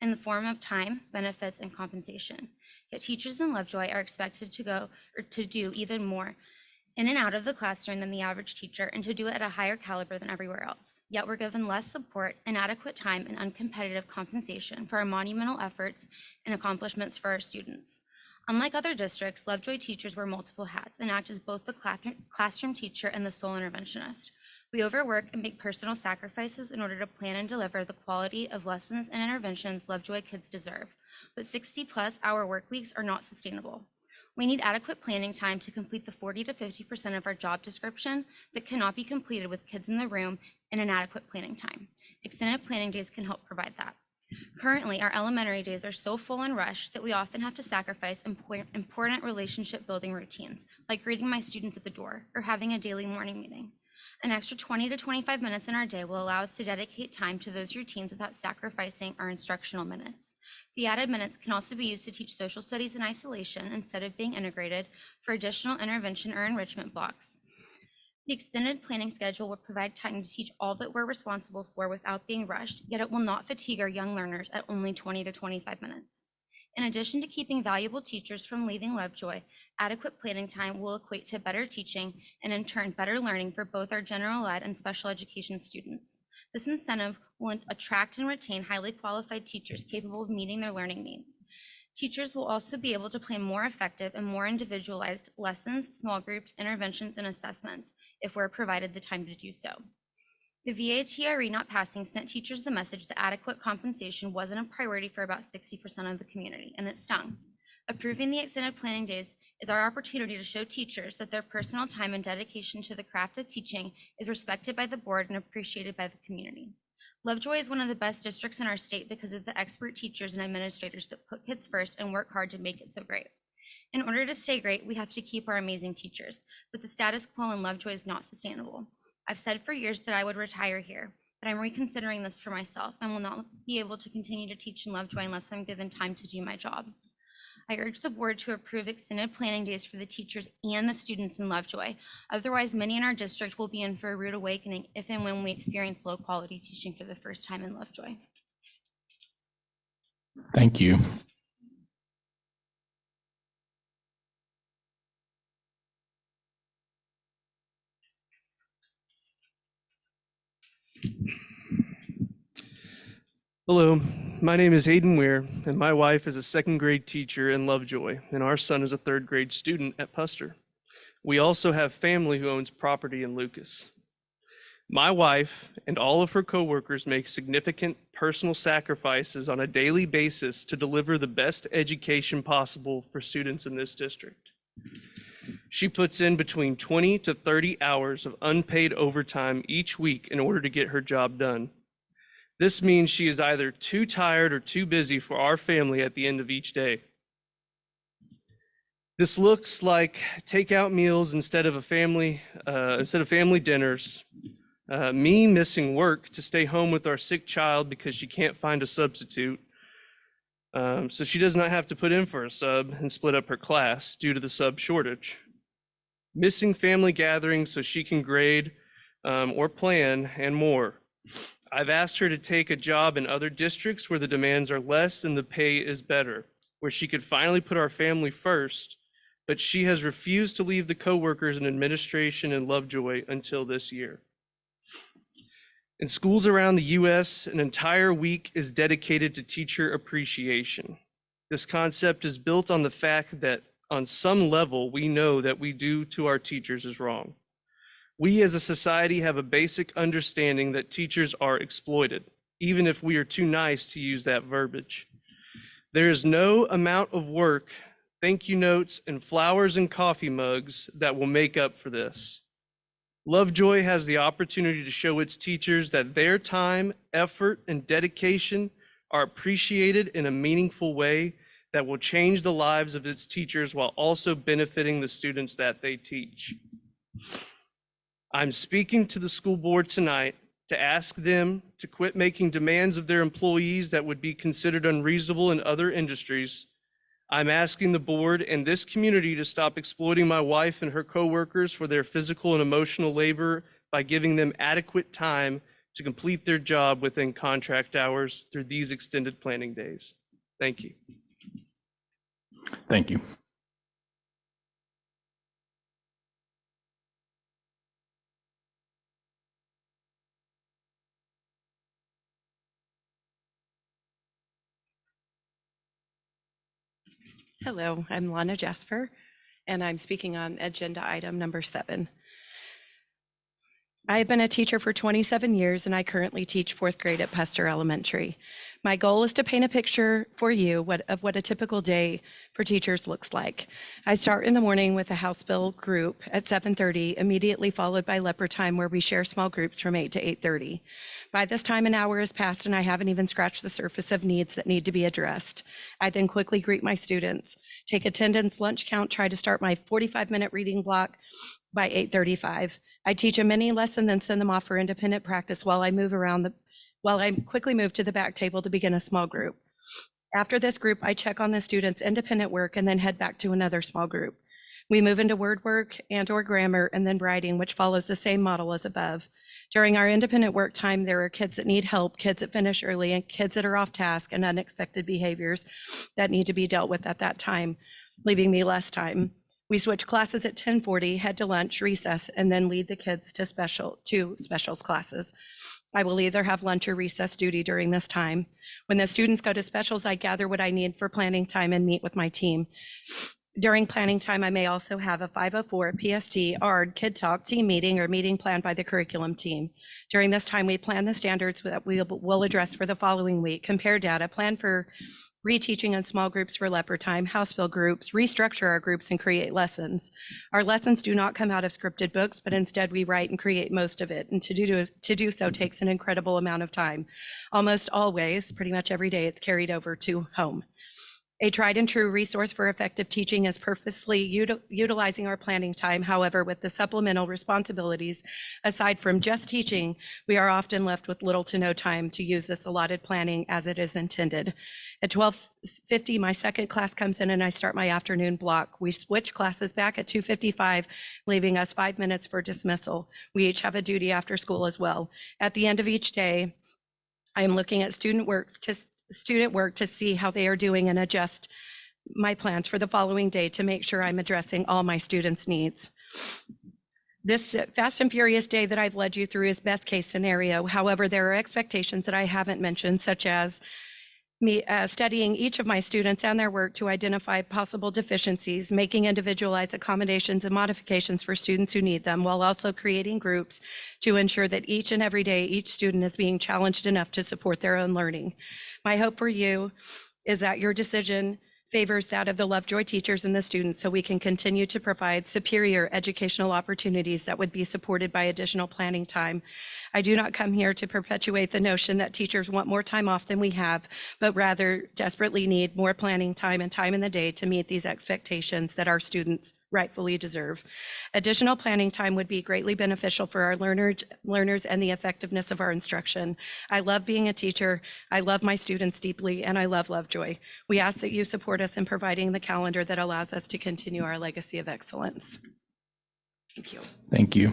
in the form of time, benefits, and compensation. Yet teachers in Lovejoy are expected to do even more in and out of the classroom than the average teacher, and to do it at a higher caliber than everywhere else. Yet we're given less support, inadequate time, and uncompetitive compensation for our monumental efforts and accomplishments for our students. Unlike other districts, Lovejoy teachers wear multiple hats and act as both the classroom teacher and the sole interventionist. We overwork and make personal sacrifices in order to plan and deliver the quality of lessons and interventions Lovejoy kids deserve, but 60+ hour work weeks are not sustainable. We need adequate planning time to complete the 40 to 50% of our job description that cannot be completed with kids in the room in an adequate planning time. Extended planning days can help provide that. Currently, our elementary days are so full and rushed that we often have to sacrifice important relationship building routines, like greeting my students at the door or having a daily morning meeting. An extra 20 to 25 minutes in our day will allow us to dedicate time to those routines without sacrificing our instructional minutes. The added minutes can also be used to teach social studies in isolation instead of being integrated for additional intervention or enrichment blocks. The extended planning schedule will provide time to teach all that we're responsible for without being rushed, yet it will not fatigue our young learners at only 20 to 25 minutes. In addition to keeping valuable teachers from leaving Lovejoy, adequate planning time will equate to better teaching and in turn better learning for both our general ed and special education students. This incentive will attract and retain highly qualified teachers capable of meeting their learning needs. Teachers will also be able to plan more effective and more individualized lessons, small groups, interventions, and assessments if we're provided the time to do so. The VATRE not passing sent teachers the message that adequate compensation wasn't a priority for about 60% of the community, and it stung. Approving the extended planning days is our opportunity to show teachers that their personal time and dedication to the craft of teaching is respected by the board and appreciated by the community. Lovejoy is one of the best districts in our state because of the expert teachers and administrators that put kids first and work hard to make it so great. In order to stay great, we have to keep our amazing teachers, but the status quo in Lovejoy is not sustainable. I've said for years that I would retire here, but I'm reconsidering this for myself and will not be able to continue to teach in Lovejoy unless I'm given time to do my job. I urge the board to approve extended planning days for the teachers and the students in Lovejoy. Otherwise, many in our district will be in for a rude awakening if and when we experience low quality teaching for the first time in Lovejoy. Thank you. Hello, my name is Hayden Weir, and my wife is a second grade teacher in Lovejoy, and our son is a third grade student at Puster. We also have family who owns property in Lucas. My wife and all of her coworkers make significant personal sacrifices on a daily basis to deliver the best education possible for students in this district. She puts in between 20 to 30 hours of unpaid overtime each week in order to get her job done. This means she is either too tired or too busy for our family at the end of each day. This looks like takeout meals instead of family dinners, me missing work to stay home with our sick child because she can't find a substitute, so she does not have to put in for a sub and split up her class due to the sub shortage. Missing family gatherings so she can grade or plan, and more. I've asked her to take a job in other districts where the demands are less and the pay is better, where she could finally put our family first, but she has refused to leave the coworkers and administration in Lovejoy until this year. In schools around the U.S., an entire week is dedicated to teacher appreciation. This concept is built on the fact that on some level, we know that we do to our teachers is wrong. We as a society have a basic understanding that teachers are exploited, even if we are too nice to use that verbiage. There is no amount of work, thank you notes, and flowers and coffee mugs that will make up for this. Lovejoy has the opportunity to show its teachers that their time, effort, and dedication are appreciated in a meaningful way that will change the lives of its teachers while also benefiting the students that they teach. I'm speaking to the school board tonight to ask them to quit making demands of their employees that would be considered unreasonable in other industries. I'm asking the board and this community to stop exploiting my wife and her coworkers for their physical and emotional labor by giving them adequate time to complete their job within contract hours through these extended planning days. Thank you. Thank you. Hello, I'm Lana Jasper, and I'm speaking on agenda item number 7. I have been a teacher for 27 years, and I currently teach 4th grade at Puster Elementary. My goal is to paint a picture for you of what a typical day for teachers looks like. I start in the morning with a House Bill group at 7:30, immediately followed by leopard time, where we share small groups from 8 to 8:30. By this time, an hour has passed and I haven't even scratched the surface of needs that need to be addressed. I then quickly greet my students, take attendance, lunch count, try to start my 45-minute reading block by 8:35. I teach a mini lesson, then send them off for independent practice while I quickly move to the back table to begin a small group. After this group, I check on the students' independent work and then head back to another small group. We move into word work and/or grammar and then writing, which follows the same model as above. During our independent work time, there are kids that need help, kids that finish early, and kids that are off task and unexpected behaviors that need to be dealt with at that time, leaving me less time. We switch classes at 10:40, head to lunch, recess, and then lead the kids to specials classes. I will either have lunch or recess duty during this time. When the students go to specials, I gather what I need for planning time and meet with my team. During planning time, I may also have a 504 PST, ARD, Kid Talk, team meeting, or meeting planned by the curriculum team. During this time, we plan the standards that we will address for the following week, compare data, plan for reteaching in small groups for leopard time, house bill groups, restructure our groups, and create lessons. Our lessons do not come out of scripted books, but instead we write and create most of it. And to do so takes an incredible amount of time. Almost always, pretty much every day, it's carried over to home. A tried and true resource for effective teaching is purposely utilizing our planning time. However, with the supplemental responsibilities, aside from just teaching, we are often left with little to no time to use this allotted planning as it is intended. At 12:50, my second class comes in and I start my afternoon block. We switch classes back at 2:55, leaving us 5 minutes for dismissal. We each have a duty after school as well. At the end of each day, I am looking at student work to see how they are doing and adjust my plans for the following day to make sure I'm addressing all my students' needs. This fast and furious day that I've led you through is best case scenario. However, there are expectations that I haven't mentioned, such as me studying each of my students and their work to identify possible deficiencies, making individualized accommodations and modifications for students who need them, while also creating groups to ensure that each and every day, each student is being challenged enough to support their own learning. My hope for you is that your decision favors that of the Lovejoy teachers and the students, so we can continue to provide superior educational opportunities that would be supported by additional planning time. I do not come here to perpetuate the notion that teachers want more time off than we have, but rather desperately need more planning time and time in the day to meet these expectations that our students rightfully deserve. Additional planning time would be greatly beneficial for our learners and the effectiveness of our instruction. I love being a teacher. I love my students deeply, and I love Lovejoy. We ask that you support us in providing the calendar that allows us to continue our legacy of excellence. Thank you. Thank you.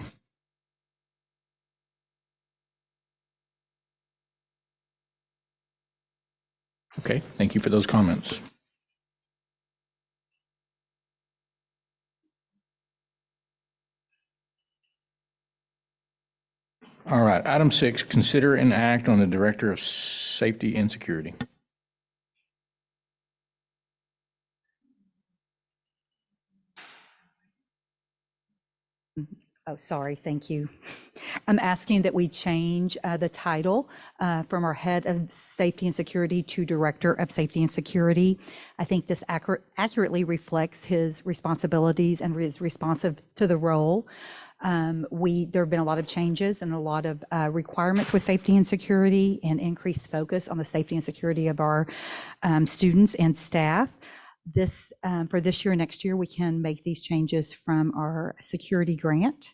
Okay, thank you for those comments. All right, item 6, consider and act on the Director of Safety and Security. Oh, sorry, thank you. I'm asking that we change the title from our Head of Safety and Security to Director of Safety and Security. I think this accurately reflects his responsibilities and is responsive to the role. There have been a lot of changes and a lot of requirements with safety and security, and increased focus on the safety and security of our students and staff. For this year and next year, we can make these changes from our security grant.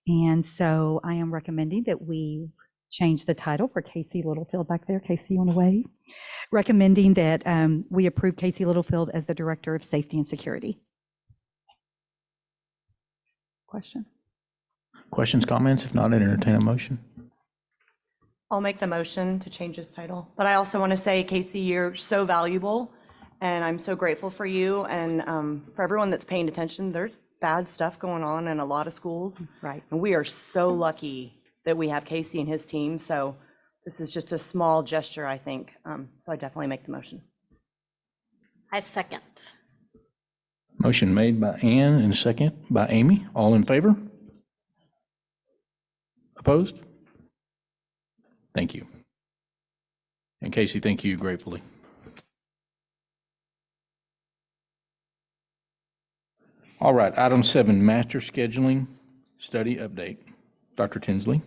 And so I am recommending that we change the title for Casey Littlefield back there. Casey, you want to wave? Recommending that we approve Casey Littlefield as the Director of Safety and Security. Question? Questions, comments? If not, I'd entertain a motion. I'll make the motion to change his title. But I also want to say, Casey, you're so valuable, and I'm so grateful for you. And for everyone that's paying attention, there's bad stuff going on in a lot of schools. Right. And we are so lucky that we have Casey and his team. So this is just a small gesture, I think. So I definitely make the motion. I second. Motion made by Ann and second by Amy. All in favor? Opposed? Thank you. And Casey, thank you gratefully. All right, item 7, master scheduling study update. Dr. Tinsley.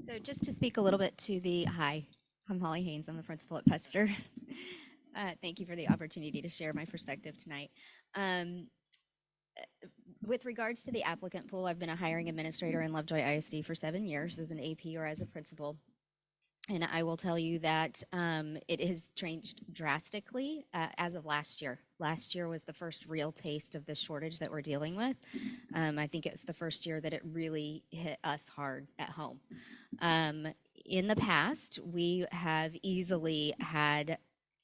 So just to speak a little bit to hi, I'm Holly Haynes. I'm the principal at Pester. Thank you for the opportunity to share my perspective tonight. With regards to the applicant pool, I've been a hiring administrator in Lovejoy ISD for 7 years as an AP or as a principal. And I will tell you that it has changed drastically as of last year. Last year was the first real taste of the shortage that we're dealing with. I think it's the first year that it really hit us hard at home. In the past, we have easily had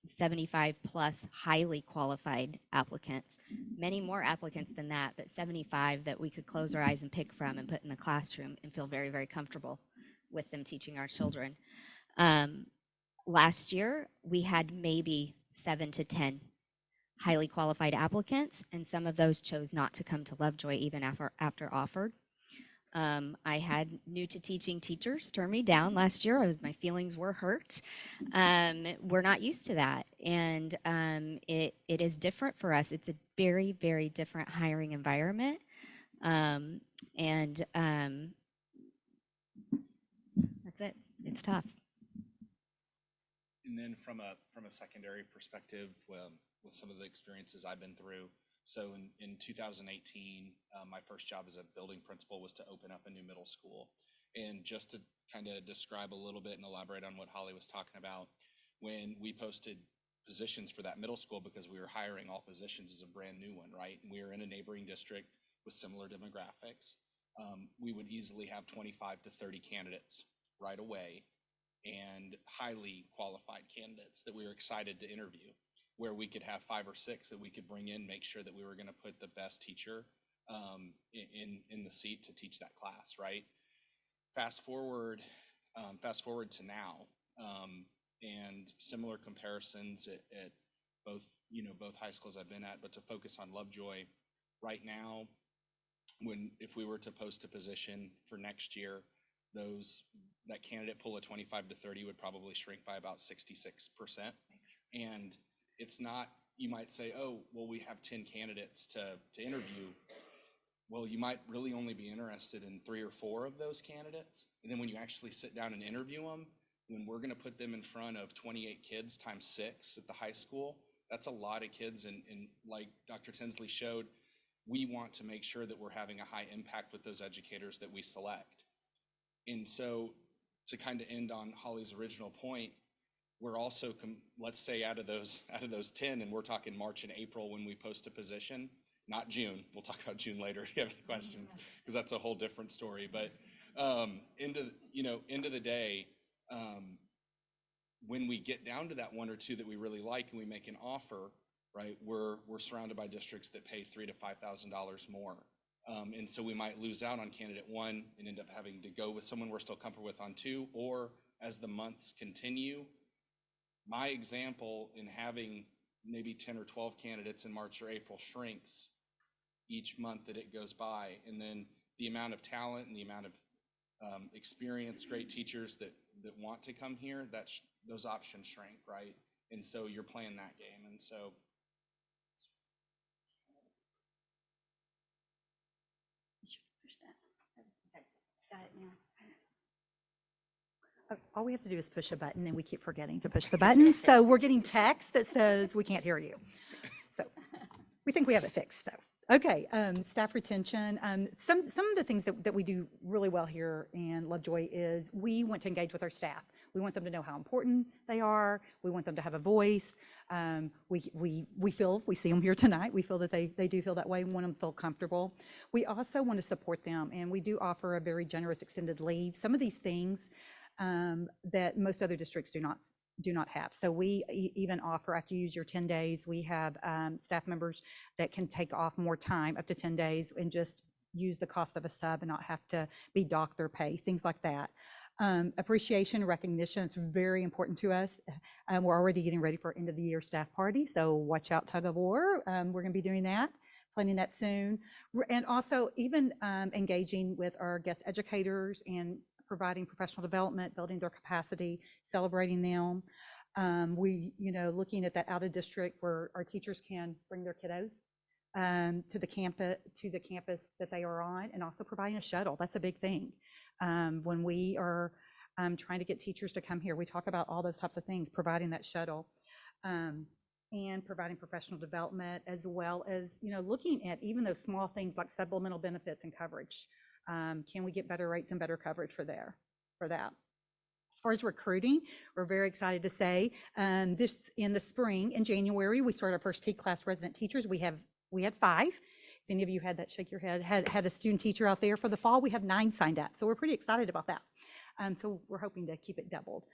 75 plus highly qualified applicants, many more applicants than that, but 75 that we could close our eyes and pick from and put in the classroom and feel very, very comfortable with them teaching our children. Last year, we had maybe 7 to 10 highly qualified applicants, and some of those chose not to come to Lovejoy even after offered. I had new to teaching teachers turn me down last year. My feelings were hurt. We're not used to that, and it is different for us. It's a very, very different hiring environment, and that's it. It's tough. And then from a secondary perspective, with some of the experiences I've been through, so in 2018, my first job as a building principal was to open up a new middle school. And just to kind of describe a little bit and elaborate on what Holly was talking about, when we posted positions for that middle school, because we were hiring all positions as a brand new one, right? And we were in a neighboring district with similar demographics. We would easily have 25 to 30 candidates right away, and highly qualified candidates that we were excited to interview, where we could have 5 or 6 that we could bring in, make sure that we were going to put the best teacher in the seat to teach that class, right? Fast forward to now, and similar comparisons at both high schools I've been at, but to focus on Lovejoy right now, if we were to post a position for next year, that candidate pool of 25 to 30 would probably shrink by about 66%. And it's not, you might say, oh, well, we have 10 candidates to interview. Well, you might really only be interested in 3 or 4 of those candidates. And then when you actually sit down and interview them, when we're going to put them in front of 28 kids times 6 at the high school, that's a lot of kids. And like Dr. Tinsley showed, we want to make sure that we're having a high impact with those educators that we select. And so to kind of end on Holly's original point, we're also, let's say out of those 10, and we're talking March and April when we post a position, not June. We'll talk about June later if you have any questions, because that's a whole different story. But end of the day, when we get down to that 1 or 2 that we really like and we make an offer, right, we're surrounded by districts that pay $3,000 to $5,000 more. And so we might lose out on candidate 1 and end up having to go with someone we're still comfortable with on 2, or as the months continue, my example in having maybe 10 or 12 candidates in March or April shrinks each month that it goes by. And then the amount of talent and the amount of experienced, great teachers that want to come here, those options shrink, right? And so you're playing that game. And so All we have to do is push a button, and we keep forgetting to push the button. So we're getting text that says we can't hear you. So we think we have it fixed, though. Okay, staff retention. Some of the things that we do really well here in Lovejoy is we want to engage with our staff. We want them to know how important they are. We want them to have a voice. We see them here tonight. We feel that they do feel that way. We want them to feel comfortable. We also want to support them, and we do offer a very generous extended leave. Some of these things that most other districts do not have. So we even offer, after you use your 10 days, we have staff members that can take off more time, up to 10 days, and just use the cost of a sub and not have to be docked their pay, things like that. Appreciation, recognition, it's very important to us. We're already getting ready for end of the year staff party, so watch out, tug of war. We're gonna be doing that, planning that soon. And also even engaging with our guest educators and providing professional development, building their capacity, celebrating them. Looking at that out of district where our teachers can bring their kiddos to the campus that they are on, and also providing a shuttle. That's a big thing. When we are trying to get teachers to come here. We talk about all those types of things, providing that shuttle. And providing professional development, as well as, looking at even those small things like supplemental benefits and coverage. Can we get better rates and better coverage for that? As far as recruiting, we're very excited to say this in the spring, in January, we started our first T-class resident teachers. We had 5. If any of you had that, shake your head, had a student teacher out there. For the fall, we have 9 signed up. So we're pretty excited about that. So we're hoping to keep it doubled.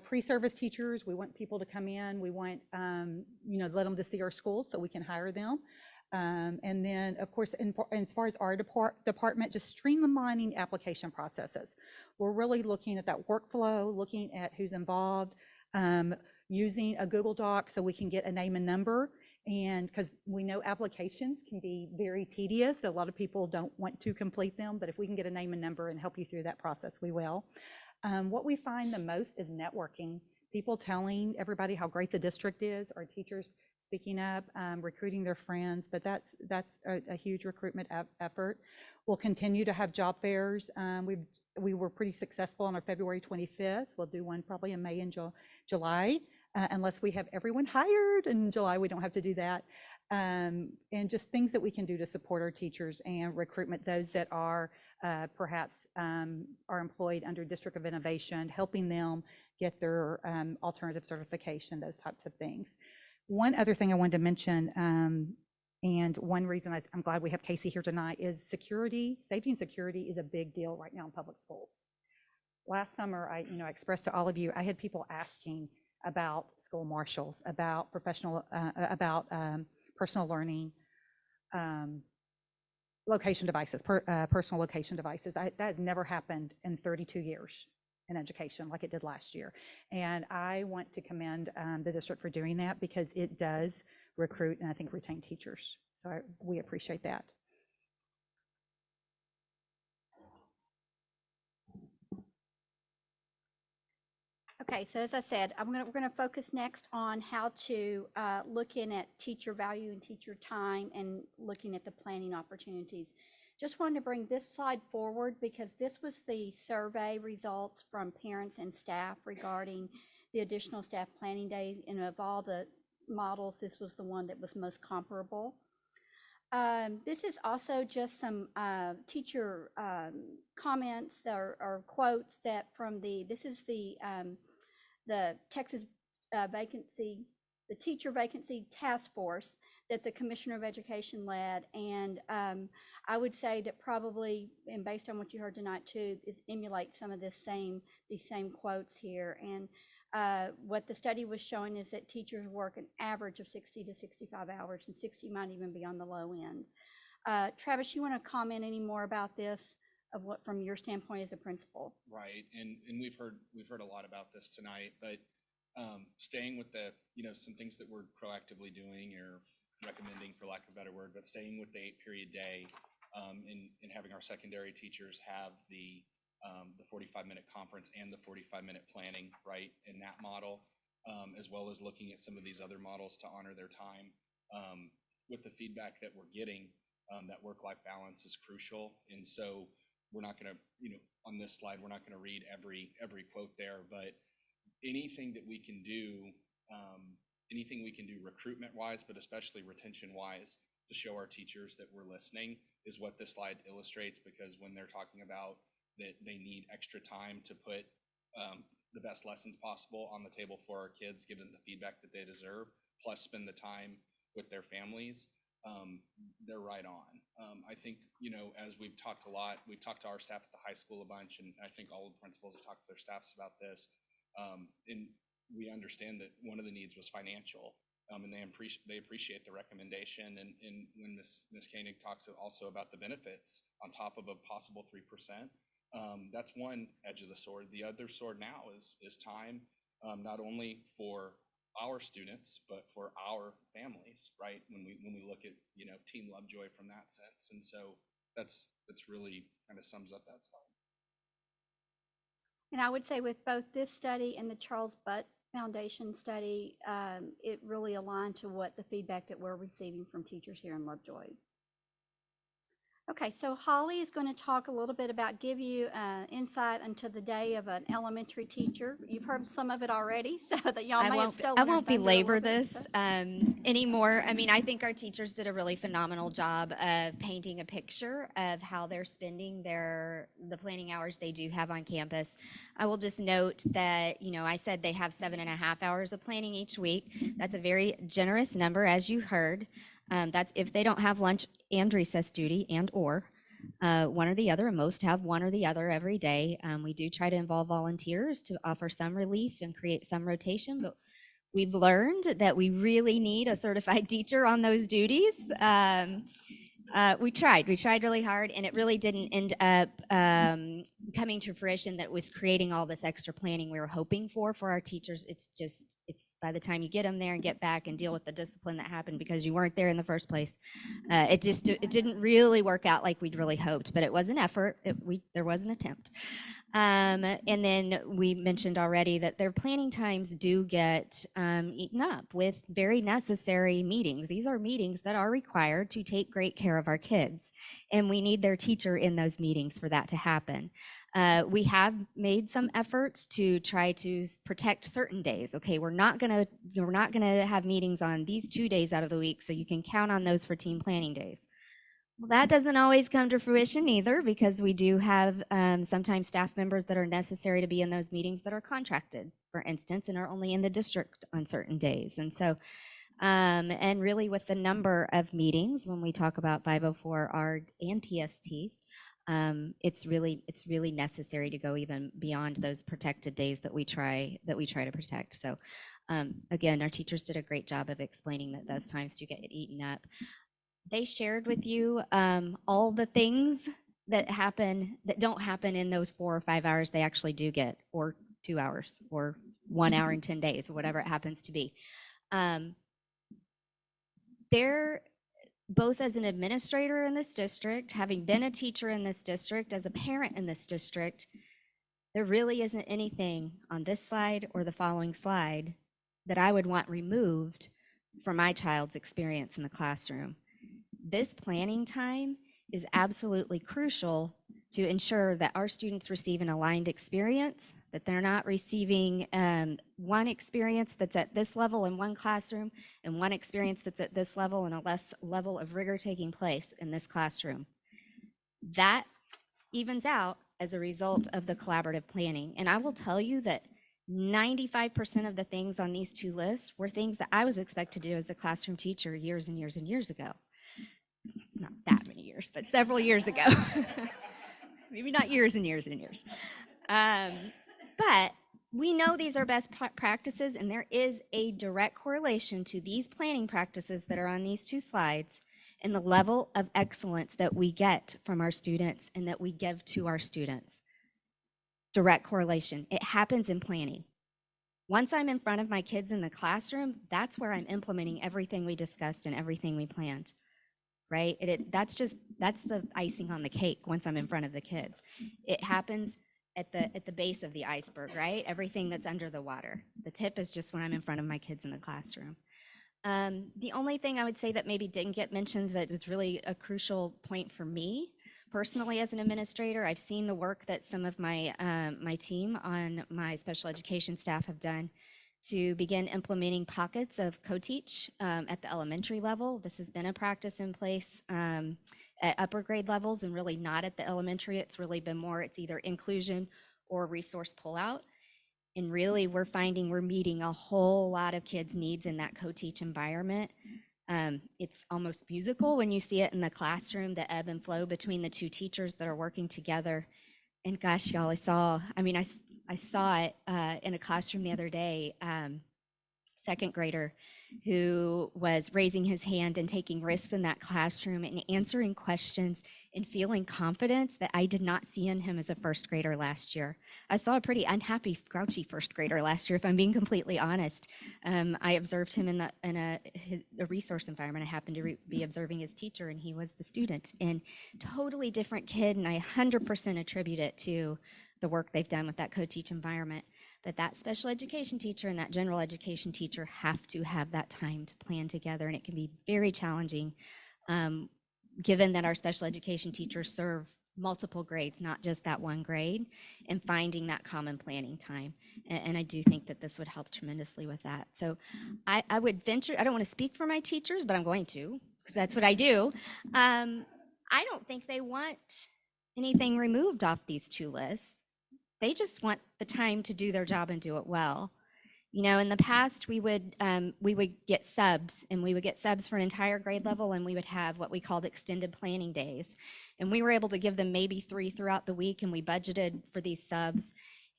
Pre-service teachers, we want people to come in. We want, let them to see our schools so we can hire them. And then, of course, as far as our department, just streamlining application processes. We're really looking at that workflow, looking at who's involved, using a Google Doc so we can get a name and number. And because we know applications can be very tedious, a lot of people don't want to complete them, but if we can get a name and number and help you through that process, we will. What we find the most is networking, people telling everybody how great the district is, our teachers speaking up, recruiting their friends, but that's a huge recruitment effort. We'll continue to have job fairs. We were pretty successful on our February 25th. We'll do one probably in May and July. Unless we have everyone hired in July, we don't have to do that. And just things that we can do to support our teachers and recruitment, those that are perhaps are employed under District of Innovation, helping them get their alternative certification, those types of things. One other thing I wanted to mention, and one reason I'm glad we have Casey here tonight, is security. Safety and security is a big deal right now in public schools. Last summer, I expressed to all of you, I had people asking about school marshals, about personal learning, location devices, personal location devices. That has never happened in 32 years in education like it did last year. And I want to commend the district for doing that, because it does recruit and I think retain teachers. So we appreciate that. Okay, so as I said, we're going to focus next on how to looking at teacher value and teacher time and looking at the planning opportunities. Just wanted to bring this slide forward because this was the survey results from parents and staff regarding the additional staff planning days, and of all the models, this was the one that was most comparable. This is also just some teacher comments or quotes that from this is the Texas vacancy, the teacher vacancy task force that the Commissioner of Education led. And I would say that probably, and based on what you heard tonight too, is emulate some of these same quotes here. And what the study was showing is that teachers work an average of 60 to 65 hours, and 60 might even be on the low end. Travis, you want to comment any more about this, of what from your standpoint as a principal? Right, and we've heard a lot about this tonight, but staying with the some things that we're proactively doing or recommending, for lack of a better word, but staying with the 8-period day, and having our secondary teachers have the 45-minute conference and the 45-minute planning, right, in that model, as well as looking at some of these other models to honor their time. With the feedback that we're getting, that work-life balance is crucial, and so we're not going to, on this slide, we're not going to read every quote there, but anything that we can do, recruitment-wise, but especially retention-wise, to show our teachers that we're listening is what this slide illustrates, because when they're talking about that they need extra time to put the best lessons possible on the table for our kids, given the feedback that they deserve, plus spend the time with their families, they're right on. I think, as we've talked a lot, we've talked to our staff at the high school a bunch, and I think all the principals have talked to their staffs about this. And we understand that one of the needs was financial, and they appreciate the recommendation. And when Ms. Koenig talks also about the benefits on top of a possible 3%, that's one edge of the sword. The other sword now is time, not only for our students, but for our families, right? When we look at, Team Lovejoy from that sense. And so that's really kind of sums up that slide. And I would say with both this study and the Charles Butt Foundation study, it really aligned to what the feedback that we're receiving from teachers here in Lovejoy. Okay, so Holly is going to talk a little bit about, give you insight into the day of an elementary teacher. You've heard some of it already, so that y'all may have stolen I her won't thunder a belabor little bit, this so. anymore. I mean, I think our teachers did a really phenomenal job of painting a picture of how they're spending the planning hours they do have on campus. I will just note that, you know, I said they have 7.5 hours of planning each week. That's a very generous number, as you heard. That's if they don't have lunch and recess duty and/or one or the other, and most have one or the other every day. We do try to involve volunteers to offer some relief and create some rotation, but we've learned that we really need a certified teacher on those duties. We tried really hard, and it really didn't end up coming to fruition that was creating all this extra planning we were hoping for our teachers. It's by the time you get them there and get back and deal with the discipline that happened because you weren't there in the first place, it didn't really work out like we'd really hoped, but it was an effort. There was an attempt. And then we mentioned already that their planning times do get eaten up with very necessary meetings. These are meetings that are required to take great care of our kids, and we need their teacher in those meetings for that to happen. We have made some efforts to try to protect certain days. Okay, we're not gonna have meetings on these 2 days out of the week, so you can count on those for team planning days. Well, that doesn't always come to fruition either, because we do have sometimes staff members that are necessary to be in those meetings that are contracted, for instance, and are only in the district on certain days. And so, and really with the number of meetings, when we talk about 504R and PSTs, it's really necessary to go even beyond those protected days that we try to protect. So again, our teachers did a great job of explaining that those times do get eaten up. They shared with you all the things that don't happen in those 4 or 5 hours they actually do get, or 2 hours, or 1 hour and 10 days, or whatever it happens to be. They're both, as an administrator in this district, having been a teacher in this district, as a parent in this district, there really isn't anything on this slide or the following slide that I would want removed from my child's experience in the classroom. This planning time is absolutely crucial to ensure that our students receive an aligned experience, that they're not receiving one experience that's at this level in one classroom and one experience that's at this level and a less level of rigor taking place in this classroom. That evens out as a result of the collaborative planning. And I will tell you that 95% of the things on these 2 lists were things that I was expected to do as a classroom teacher years and years and years ago. It's not that many years, but several years ago. Maybe not years and years and years. But we know these are best practices, and there is a direct correlation to these planning practices that are on these 2 slides and the level of excellence that we get from our students and that we give to our students. Direct correlation. It happens in planning. Once I'm in front of my kids in the classroom, that's where I'm implementing everything we discussed and everything we planned. Right? That's the icing on the cake once I'm in front of the kids. It happens at the base of the iceberg, right? Everything that's under the water. The tip is just when I'm in front of my kids in the classroom. The only thing I would say that maybe didn't get mentioned that is really a crucial point for me personally as an administrator, I've seen the work that some of my team on my special education staff have done to begin implementing pockets of co-teach at the elementary level. This has been a practice in place at upper grade levels, and really not at the elementary. It's really been more, it's either inclusion or resource pullout. And really we're finding we're meeting a whole lot of kids' needs in that co-teach environment. It's almost musical when you see it in the classroom, the ebb and flow between the 2 teachers that are working together. And gosh, y'all, I saw it in a classroom the other day, 2nd grader who was raising his hand and taking risks in that classroom and answering questions and feeling confidence that I did not see in him as a 1st grader last year. I saw a pretty unhappy, grouchy 1st grader last year, if I'm being completely honest. I observed him in a resource environment. I happened to be observing his teacher, and he was the student. And totally different kid, and I 100% attribute it to the work they've done with that co-teach environment. But that special education teacher and that general education teacher have to have that time to plan together, and it can be very challenging given that our special education teachers serve multiple grades, not just that one grade, and finding that common planning time. And I do think that this would help tremendously with that. So I would venture, I don't want to speak for my teachers, but I'm going to, because that's what I do. I don't think they want anything removed off these two lists. They just want the time to do their job and do it well. You know, in the past, we would get subs, and we would get subs for an entire grade level, and we would have what we called extended planning days. And we were able to give them maybe 3 throughout the week, and we budgeted for these subs.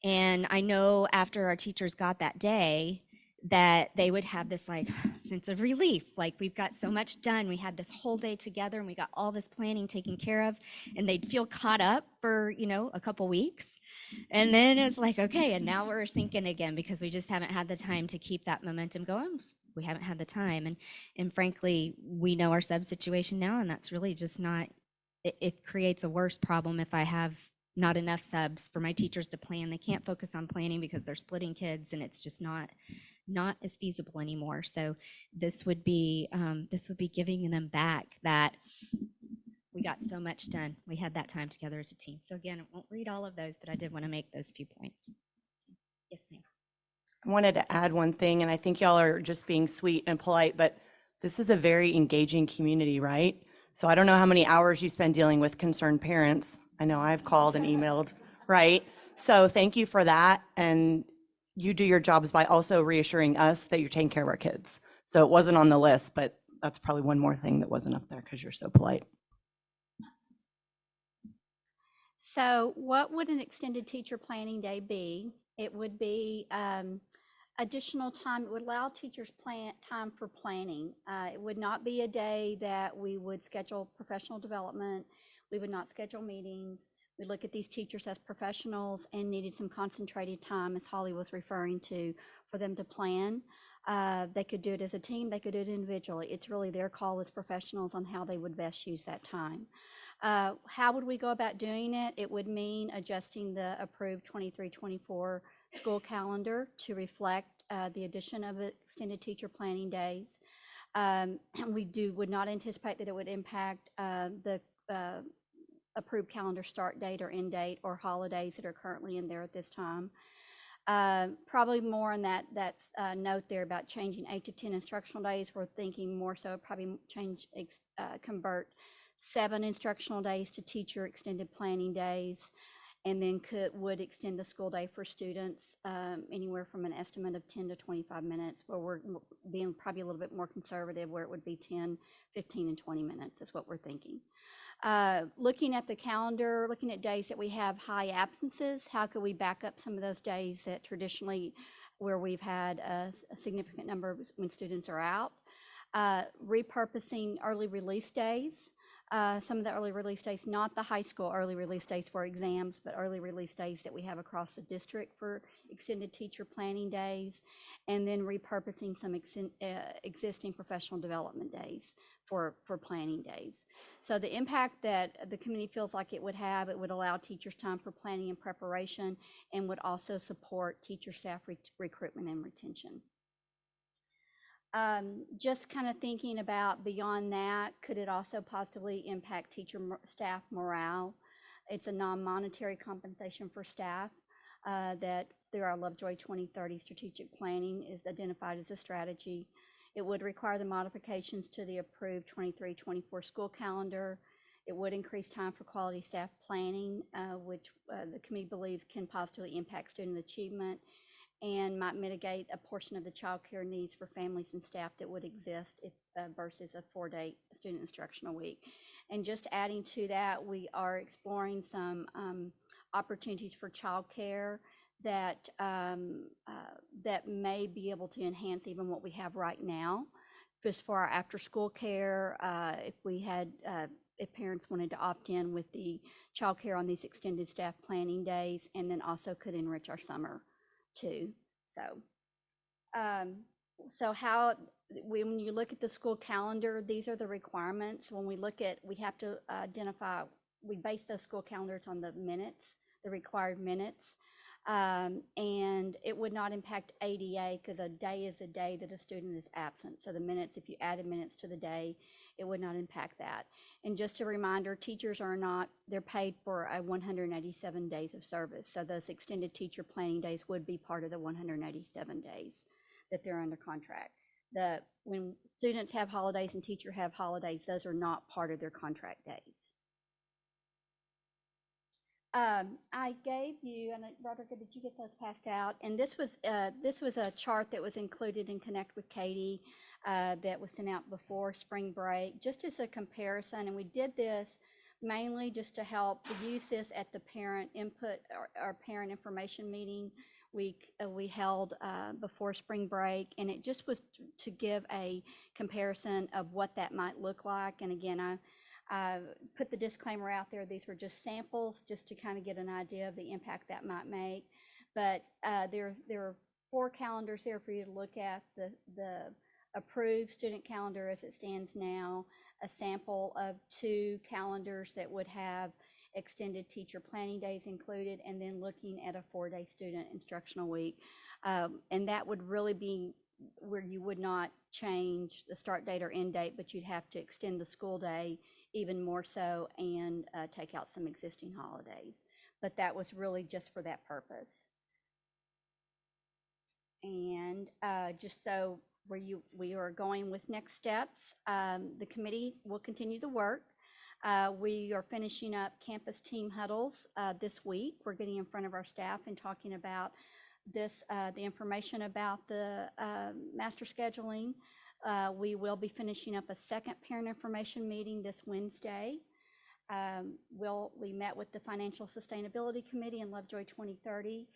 And I know after our teachers got that day, that they would have this like sense of relief, like we've got so much done. We had this whole day together, and we got all this planning taken care of, and they'd feel caught up for, you know, a couple weeks. And then it's like, okay, and now we're sinking again because we just haven't had the time to keep that momentum going. We haven't had the time. And frankly, we know our sub situation now, and that's really just not, it creates a worse problem if I have not enough subs for my teachers to plan. They can't focus on planning because they're splitting kids, and it's just not as feasible anymore. So this would be giving them back that we got so much done. We had that time together as a team. So again, I won't read all of those, but I did want to make those few points. Yes, ma'am. I wanted to add one thing, and I think y'all are just being sweet and polite, but this is a very engaging community, right? So I don't know how many hours you spend dealing with concerned parents. I know I've called and emailed, right? So thank you for that. And you do your jobs by also reassuring us that you're taking care of our kids. So it wasn't on the list, but that's probably one more thing that wasn't up there because you're so polite. So what would an extended teacher planning day be? It would be additional time. It would allow teachers time for planning. It would not be a day that we would schedule professional development. We would not schedule meetings. We look at these teachers as professionals and needed some concentrated time, as Holly was referring to, for them to plan. They could do it as a team. They could do it individually. It's really their call as professionals on how they would best use that time. How would we go about doing it? It would mean adjusting the approved 23-24 school calendar to reflect the addition of extended teacher planning days. We would not anticipate that it would impact the approved calendar start date or end date or holidays that are currently in there at this time. Probably more on that note there about changing 8 to 10 instructional days. We're thinking more so probably convert 7 instructional days to teacher extended planning days, and then would extend the school day for students anywhere from an estimate of 10 to 25 minutes, where we're being probably a little bit more conservative, where it would be 10, 15, and 20 minutes is what we're thinking. Looking at the calendar, looking at days that we have high absences, how could we back up some of those days that traditionally where we've had a significant number of when students are out? Repurposing early release days. Some of the early release days, not the high school early release days for exams, but early release days that we have across the district for extended teacher planning days, and then repurposing some existing professional development days for planning days. So the impact that the community feels like it would allow teachers time for planning and preparation, and would also support teacher staff recruitment and retention. Just kind of thinking about beyond that, could it also positively impact staff morale? It's a non-monetary compensation for staff that through our Lovejoy 2030 strategic planning is identified as a strategy. It would require the modifications to the approved 23-24 school calendar. It would increase time for quality staff planning, which the committee believes can positively impact student achievement, and might mitigate a portion of the child care needs for families and staff that would exist versus a 4-day student instructional week. And just adding to that, we are exploring some opportunities for child care that may be able to enhance even what we have right now. Just for our after-school care, if parents wanted to opt in with the child care on these extended staff planning days, and then also could enrich our summer too. So how, when you look at the school calendar, these are the requirements. When we look at, we have to identify, we base those school calendars on the minutes, the required minutes. And it would not impact ADA because a day is a day that a student is absent. So the minutes, if you added minutes to the day, it would not impact that. And just a reminder, teachers are not, they're paid for 187 days of service. So those extended teacher planning days would be part of the 187 days that they're under contract. When students have holidays and teachers have holidays, those are not part of their contract days. I gave you, and Roderick, did you get those passed out? And this was a chart that was included in Connect with Katie that was sent out before spring break, just as a comparison. And we did this mainly just to help use this at the parent input or parent information meeting we held before spring break, and it just was to give a comparison of what that might look like. And again, I put the disclaimer out there. These were just samples just to kind of get an idea of the impact that might make. But there are 4 calendars there for you to look at. The approved student calendar as it stands now, a sample of 2 calendars that would have extended teacher planning days included, and then looking at a 4-day student instructional week. And that would really be where you would not change the start date or end date, but you'd have to extend the school day even more so, and take out some existing holidays. But that was really just for that purpose. And just so we are going with next steps, the committee will continue the work. We are finishing up campus team huddles this week. We're getting in front of our staff and talking about this, the information about the master scheduling. We will be finishing up a second parent information meeting this Wednesday. We met with the Financial Sustainability Committee and Lovejoy 2030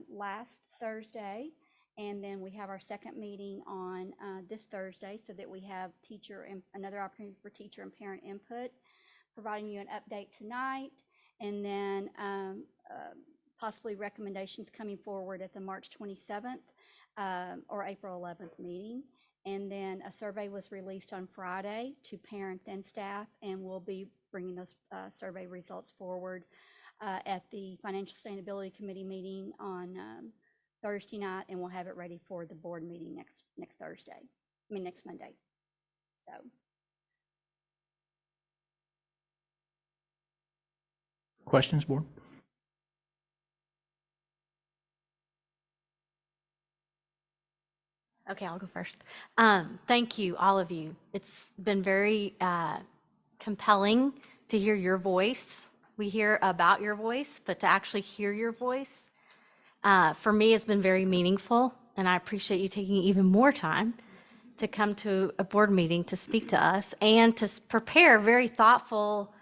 last Thursday. And then we have our second meeting on this Thursday, so that we have another opportunity for teacher and parent input, providing you an update tonight, and then possibly recommendations coming forward at the March 27th or April 11th meeting. And then a survey was released on Friday to parents and staff, and we'll be bringing those survey results forward at the Financial Sustainability Committee meeting on Thursday night, and we'll have it ready for the board meeting next Monday. So. Questions, board? Okay, I'll go first. Thank you, all of you. It's been very compelling to hear your voice. We hear about your voice, but to actually hear your voice, for me, has been very meaningful, and I appreciate you taking even more time to come to a board meeting to speak to us and to prepare very thoughtful,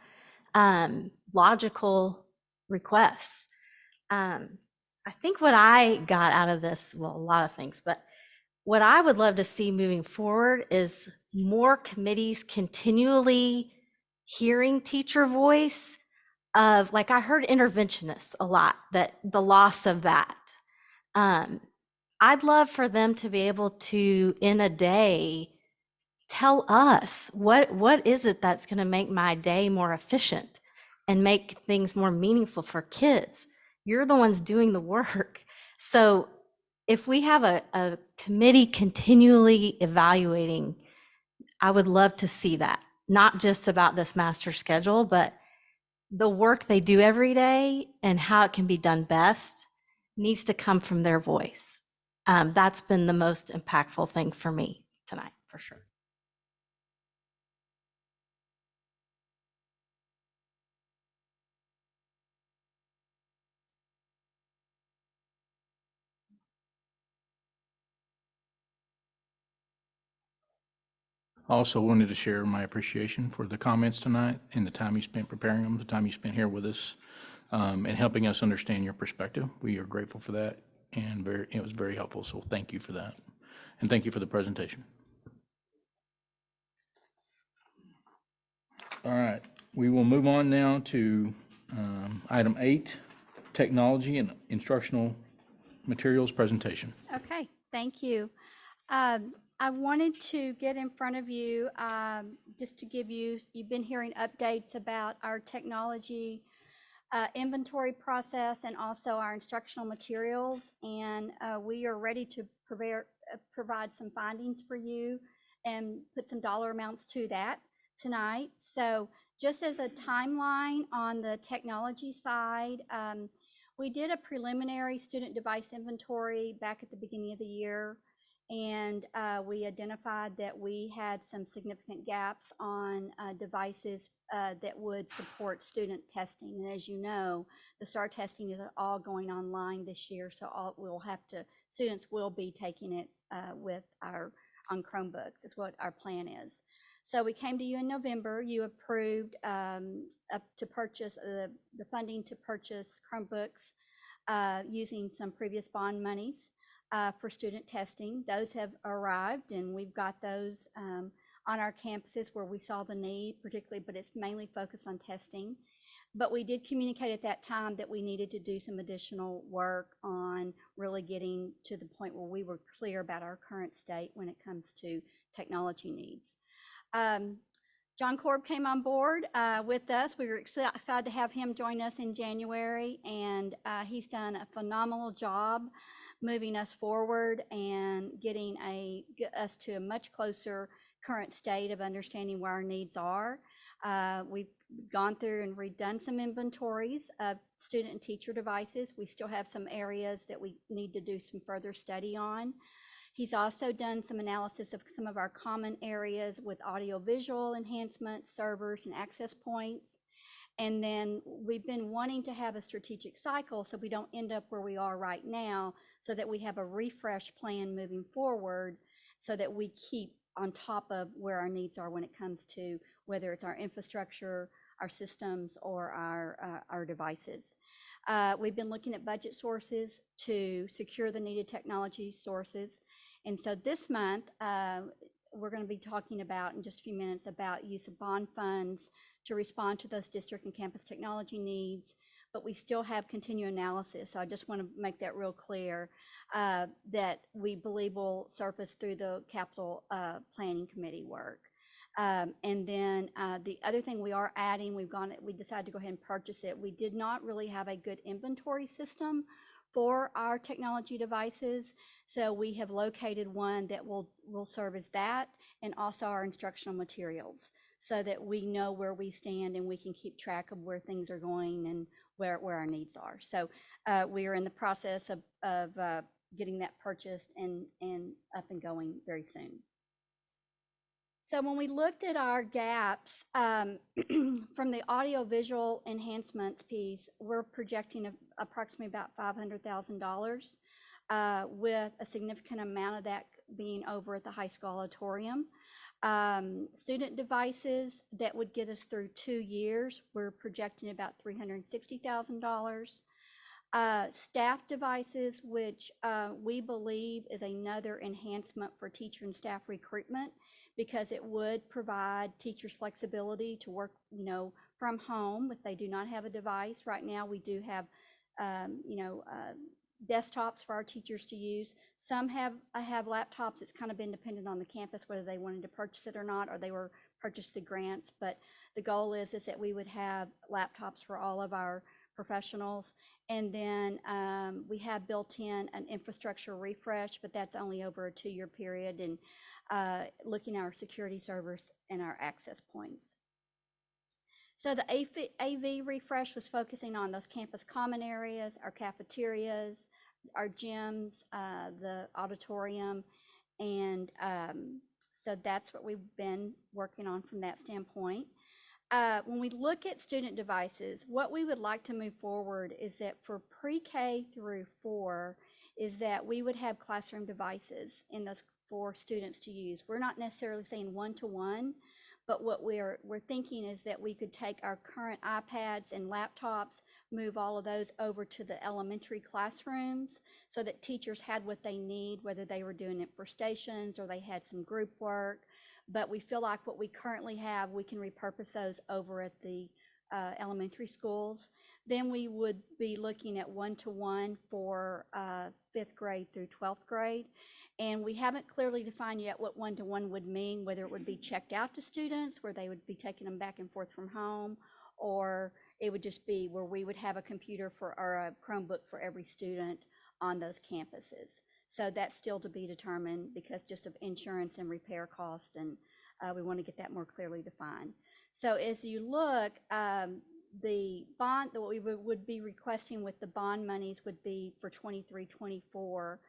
logical requests. I think what I got out of this, well, a lot of things, but what I would love to see moving forward is more committees continually hearing teacher voice of, like, I heard interventionists a lot, that the loss of that. I'd love for them to be able to, in a day, tell us what is it that's going to make my day more efficient and make things more meaningful for kids. You're the ones doing the work. So if we have a committee continually evaluating, I would love to see that, not just about this master schedule, but the work they do every day and how it can be done best needs to come from their voice. That's been the most impactful thing for me tonight, for sure. I also wanted to share my appreciation for the comments tonight and the time you spent preparing them, the time you spent here with us, and helping us understand your perspective. We are grateful for that, and it was very helpful, so thank you for that. And thank you for the presentation. All right, we will move on now to item 8, technology and instructional materials presentation. Okay, thank you. I wanted to get in front of you just to give you, you've been hearing updates about our technology inventory process and also our instructional materials. And we are ready to provide some findings for you and put some dollar amounts to that tonight. So just as a timeline on the technology side, we did a preliminary student device inventory back at the beginning of the year. And we identified that we had some significant gaps on devices that would support student testing. And as you know, the STAR testing is all going online this year, so students will be taking it on Chromebooks, is what our plan is. So we came to you in November. You approved up to purchase the funding to purchase Chromebooks using some previous bond monies. For student testing. Those have arrived, and we've got those on our campuses where we saw the need, particularly, but it's mainly focused on testing. But we did communicate at that time that we needed to do some additional work on really getting to the point where we were clear about our current state when it comes to technology needs. John Korb came on board with us. We were excited to have him join us in January, and he's done a phenomenal job moving us forward and getting us to a much closer current state of understanding where our needs are. We've gone through and redone some inventories of student and teacher devices. We still have some areas that we need to do some further study on. He's also done some analysis of some of our common areas with audiovisual enhancements, servers, and access points. And then we've been wanting to have a strategic cycle so we don't end up where we are right now, so that we have a refresh plan moving forward so that we keep on top of where our needs are when it comes to whether it's our infrastructure, our systems, or our devices. We've been looking at budget sources to secure the needed technology sources. And so this month, we're going to be talking about in just a few minutes about use of bond funds to respond to those district and campus technology needs, but we still have continued analysis. So I just want to make that real clear that we believe will surface through the capital planning committee work. And then the other thing we are adding, we decided to go ahead and purchase it. We did not really have a good inventory system for our technology devices. So we have located one that will serve as that, and also our instructional materials, so that we know where we stand and we can keep track of where things are going and where our needs are. So we are in the process of getting that purchased and up and going very soon. So when we looked at our gaps from the audiovisual enhancements piece, we're projecting approximately about $500,000 with a significant amount of that being over at the high school auditorium. Student devices that would get us through 2 years, we're projecting about $360,000. Staff devices, which we believe is another enhancement for teacher and staff recruitment, because it would provide teachers flexibility to work, from home if they do not have a device. Right now, we do have, desktops for our teachers to use. Some have laptops. It's kind of been dependent on the campus whether they wanted to purchase it or not, or they were purchased the grants. But the goal is that we would have laptops for all of our professionals. And then we have built in an infrastructure refresh, but that's only over a 2-year period, and looking at our security servers and our access points. So the AV refresh was focusing on those campus common areas, our cafeterias, our gyms, the auditorium, and so that's what we've been working on from that standpoint. When we look at student devices, what we would like to move forward is that for pre-K through 4, is that we would have classroom devices in those for students to use. We're not necessarily saying one-to-one, but what we're thinking is that we could take our current iPads and laptops, move all of those over to the elementary classrooms so that teachers had what they need, whether they were doing it for stations or they had some group work. But we feel like what we currently have, we can repurpose those over at the elementary schools. Then we would be looking at one-to-one for 5th grade through 12th grade. And we haven't clearly defined yet what one-to-one would mean, whether it would be checked out to students, where they would be taking them back and forth from home, or It would just be where we would have a computer for, or a Chromebook for every student on those campuses. So that's still to be determined because just of insurance and repair cost, and we want to get that more clearly defined. So as you look, the bond, what we would be requesting with the bond monies would be for 23, 24.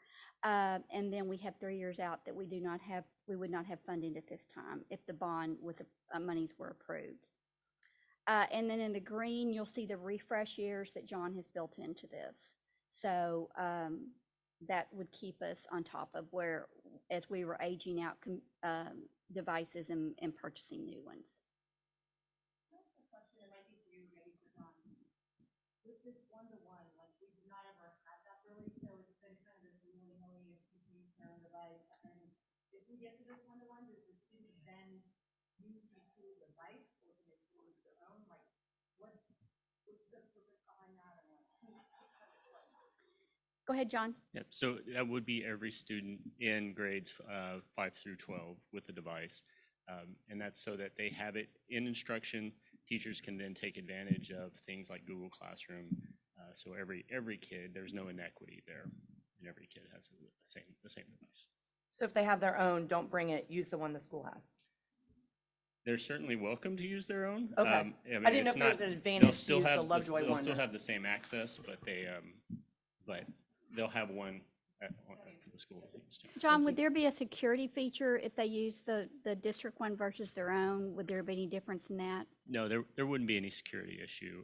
And then we have 3 years out that we would not have funding at this time if the bond was, monies were approved. And then in the green, you'll see the refresh years that John has built into this. So that would keep us on top of where, as we were aging out devices and purchasing new ones. With this one-to-one, like we've not ever had that really, so it's been kind of this willy-nilly of keeping their own device. And if we get to this one-to-one, does the student then use the tool device or can they choose their own? Like, what's the purpose behind that? And Go ahead, John. Yep, so that would be every student in grades 5 through 12 with the device. And that's so that they have it in instruction. Teachers can then take advantage of things like Google Classroom. So every kid, there's no inequity there, and every kid has the same device. So if they have their own, don't bring it, use the one the school has. They're certainly welcome to use their own. Okay. I didn't know if there was an advantage to use the Lovejoy They'll one. still have the same access, but they'll have one for the school to use too. John, would there be a security feature if they use the district one versus their own? Would there be any difference in that? No, there wouldn't be any security issue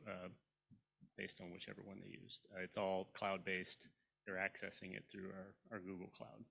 based on whichever one they used. It's all cloud-based. They're accessing it through our Google Cloud.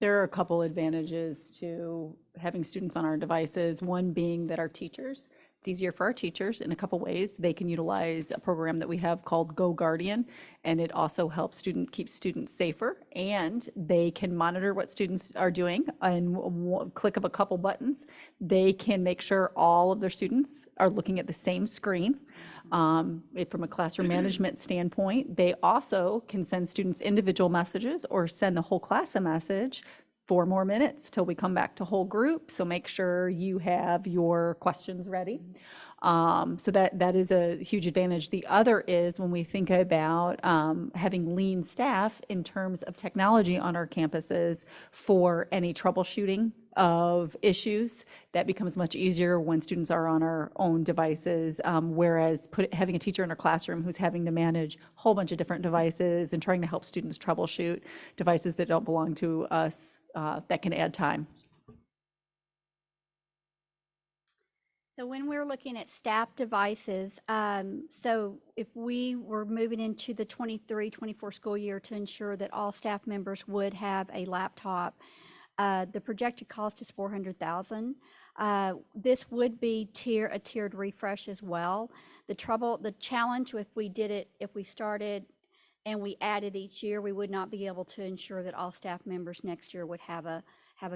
There are a couple advantages to having students on our devices. One being that our teachers, it's easier for our teachers in a couple ways. They can utilize a program that we have called Go Guardian, and it also helps keep students safer. And they can monitor what students are doing. And one click of a couple buttons, they can make sure all of their students are looking at the same screen. From a classroom management standpoint, they also can send students individual messages or send the whole class a message 4 more minutes till we come back to whole group. So make sure you have your questions ready. So that is a huge advantage. The other is when we think about having lean staff in terms of technology on our campuses for any troubleshooting of issues, that becomes much easier when students are on our own devices, whereas having a teacher in a classroom who's having to manage a whole bunch of different devices and trying to help students troubleshoot devices that don't belong to us, that can add time. So when we're looking at staff devices, so if we were moving into the 23-24 school year to ensure that all staff members would have a laptop, the projected cost is $400,000. This would be a tiered refresh as well. The challenge if we started and we added each year, we would not be able to ensure that all staff members next year would have a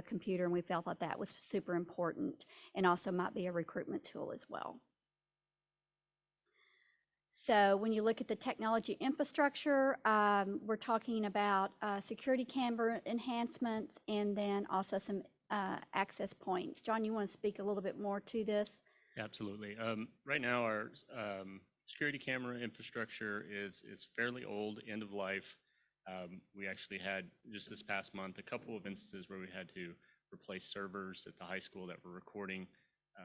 computer, and we felt that that was super important and also might be a recruitment tool as well. So when you look at the technology infrastructure, we're talking about security camera enhancements and then also some access points. John, you want to speak a little bit more to this? Absolutely. Right now, our security camera infrastructure is fairly old, end of life. We actually had, just this past month, a couple of instances where we had to replace servers at the high school that were recording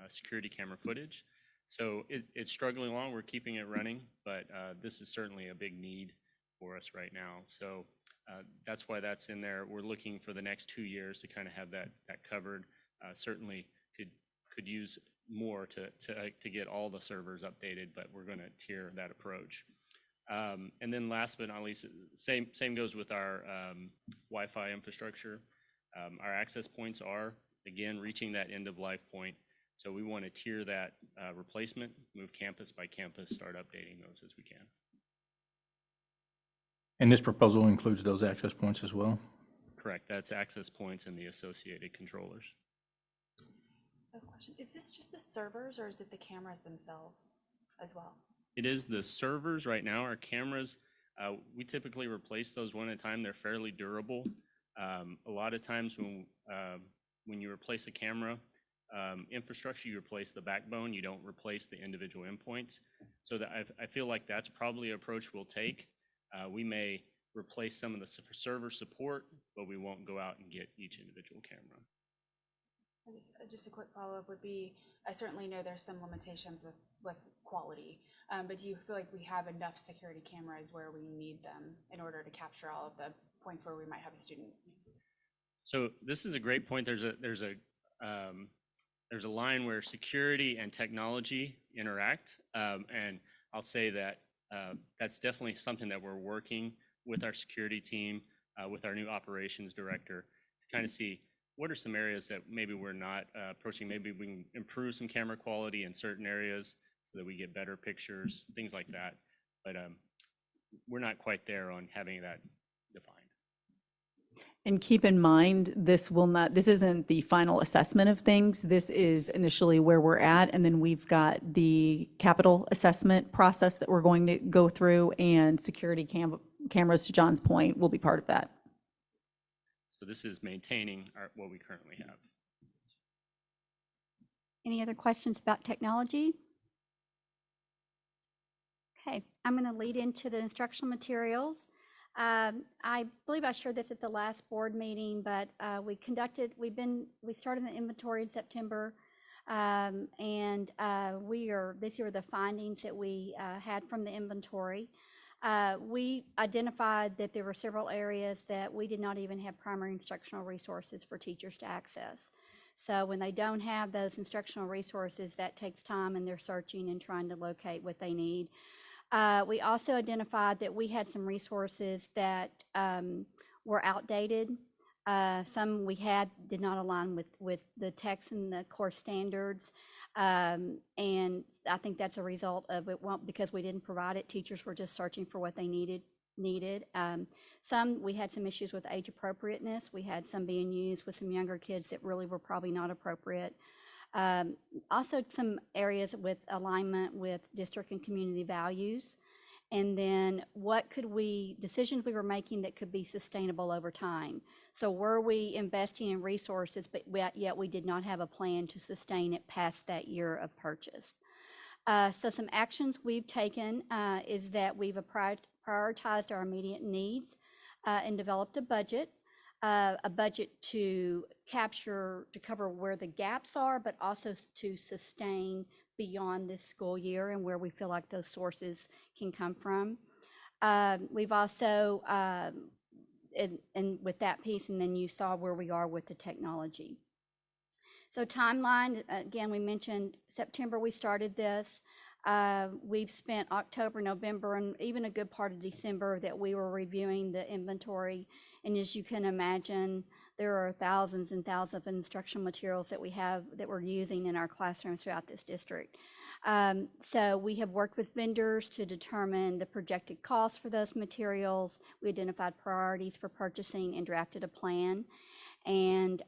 security camera footage. So it's struggling along. We're keeping it running, but this is certainly a big need for us right now. So that's why that's in there. We're looking for the next 2 years to kind of have that covered. Certainly could use more to get all the servers updated, but we're going to tier that approach. And then last but not least, same goes with our Wi-Fi infrastructure. Our access points are, again, reaching that end of life point. So we want to tier that replacement, move campus by campus, start updating those as we can. And this proposal includes those access points as well? Correct. That's access points and the associated controllers. I have a question. Is this just the servers or is it the cameras themselves as well? It is the servers right now. Our cameras, we typically replace those one at a time. They're fairly durable. A lot of times when you replace a camera infrastructure, you replace the backbone. You don't replace the individual endpoints. So that I feel like that's probably an approach we'll take. We may replace some of the server support, but we won't go out and get each individual camera. I guess, just a quick follow-up would be, I certainly know there's some limitations with quality, but do you feel like we have enough security cameras where we need them in order to capture all of the points where we might have a student? So this is a great point. There's a line where security and technology interact, and I'll say that that's definitely something that we're working with our security team, with our new operations director, to kind of see what are some areas that maybe we're not approaching. Maybe we can improve some camera quality in certain areas so that we get better pictures, things like that. But we're not quite there on having that defined. And keep in mind, this isn't the final assessment of things. This is initially where we're at. And then we've got the capital assessment process that we're going to go through, and security cameras, to John's point, will be part of that. So this is maintaining what we currently have. Any other questions about technology? Okay, I'm going to lead into the instructional materials. I believe I shared this at the last board meeting, but we started the inventory in September, and these are the findings that we had from the inventory. We identified that there were several areas that we did not even have primary instructional resources for teachers to access. So when they don't have those instructional resources, that takes time, and they're searching and trying to locate what they need. We also identified that we had some resources that were outdated. Some we had did not align with the text and the course standards. And I think that's a result of it, because we didn't provide it. Teachers were just searching for what they needed. We had some issues with age appropriateness. We had some being used with some younger kids that really were probably not appropriate. Also some areas with alignment with district and community values. And then decisions we were making that could be sustainable over time. So were we investing in resources, but yet we did not have a plan to sustain it past that year of purchase. So some actions we've taken is that we've prioritized our immediate needs and developed a budget to cover where the gaps are, but also to sustain beyond this school year and where we feel like those sources can come from. We've also, and with that piece, and then you saw where we are with the technology. So timeline, again, we mentioned September we started this. We've spent October, November, and even a good part of December that we were reviewing the inventory. And as you can imagine, there are thousands and thousands of instructional materials that we're using in our classrooms throughout this district. So we have worked with vendors to determine the projected costs for those materials. We identified priorities for purchasing and drafted a plan. And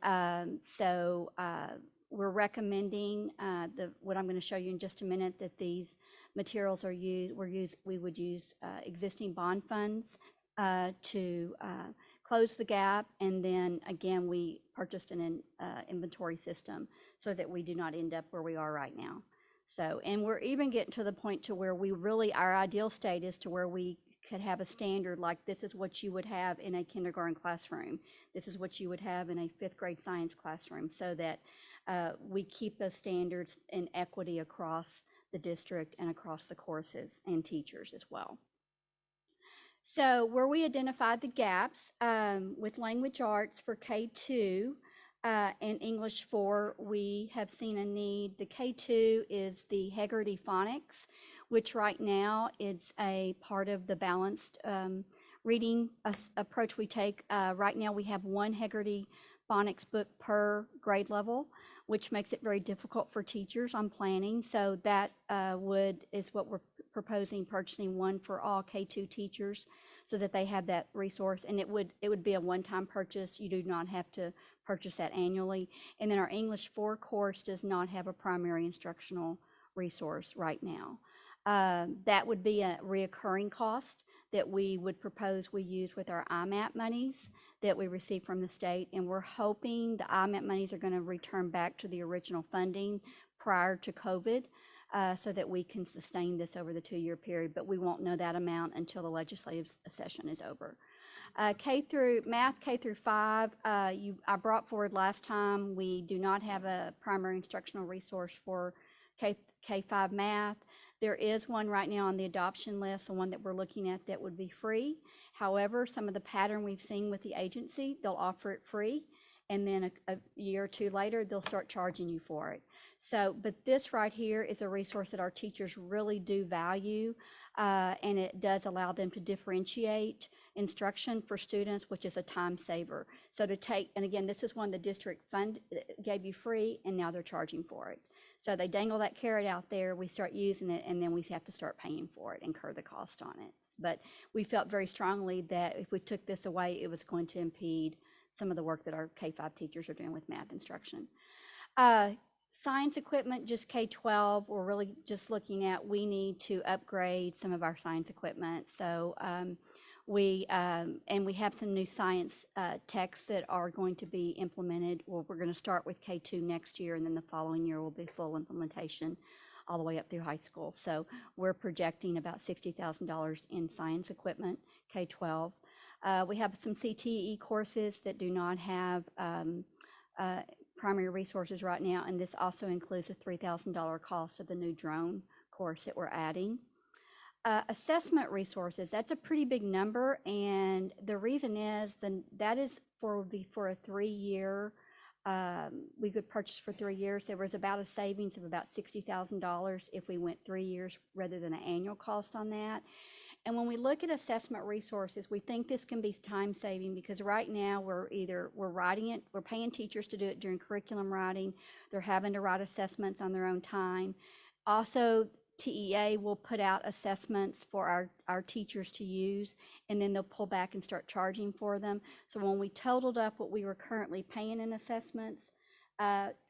we're recommending what I'm going to show you in just a minute, that these materials are used. We would use existing bond funds to close the gap, and then again we purchased an inventory system so that we do not end up where we are right now. So, and we're even getting to the point to where our ideal state is to where we could have a standard like this is what you would have in a kindergarten classroom. This is what you would have in a 5th grade science classroom, so that we keep those standards and equity across the district and across the courses and teachers as well. So where we identified the gaps with language arts for K2 and English 4, we have seen a need. The K2 is the Hegarty Phonics, which right now it's a part of the balanced reading approach we take. Right now we have one Hegarty Phonics book per grade level, which makes it very difficult for teachers on planning. So that is what we're proposing purchasing one for all K2 teachers so that they have that resource. And it would be a one-time purchase. You do not have to purchase that annually. And then our English 4 course does not have a primary instructional resource right now. That would be a reoccurring cost that we would propose we use with our IMAP monies that we receive from the state. And we're hoping the IMAP monies are going to return back to the original funding prior to COVID so that we can sustain this over the 2-year period. But we won't know that amount until the legislative session is over. Math K through 5, I brought forward last time, we do not have a primary instructional resource for K5 math. There is one right now on the adoption list, the one that we're looking at that would be free. However, some of the pattern we've seen with the agency, they'll offer it free, and then a year or two later, they'll start charging you for it. So, but this right here is a resource that our teachers really do value, and it does allow them to differentiate instruction for students, which is a time saver. So to take, and again, this is one the district gave you free, and now they're charging for it. So they dangle that carrot out there, we start using it, and then we have to start paying for it, incur the cost on it. But we felt very strongly that if we took this away, it was going to impede some of the work that our K-5 teachers are doing with math instruction. Science equipment, just K-12, we're really just looking at, we need to upgrade some of our science equipment. So we have some new science texts that are going to be implemented. Well, we're going to start with K2 next year, and then the following year will be full implementation all the way up through high school. So we're projecting about $60,000 in science equipment, K-12. We have some CTE courses that do not have primary resources right now, and this also includes a $3,000 cost of the new drone course that we're adding. Assessment resources, that's a pretty big number, and the reason is that is for a 3-year, we could purchase for 3 years. There was about a savings of about $60,000 if we went 3 years rather than an annual cost on that. And when we look at assessment resources, we think this can be time saving because right now we're writing it, we're paying teachers to do it during curriculum writing. They're having to write assessments on their own time. Also, TEA will put out assessments for our teachers to use, and then they'll pull back and start charging for them. So when we totaled up what we were currently paying in assessments,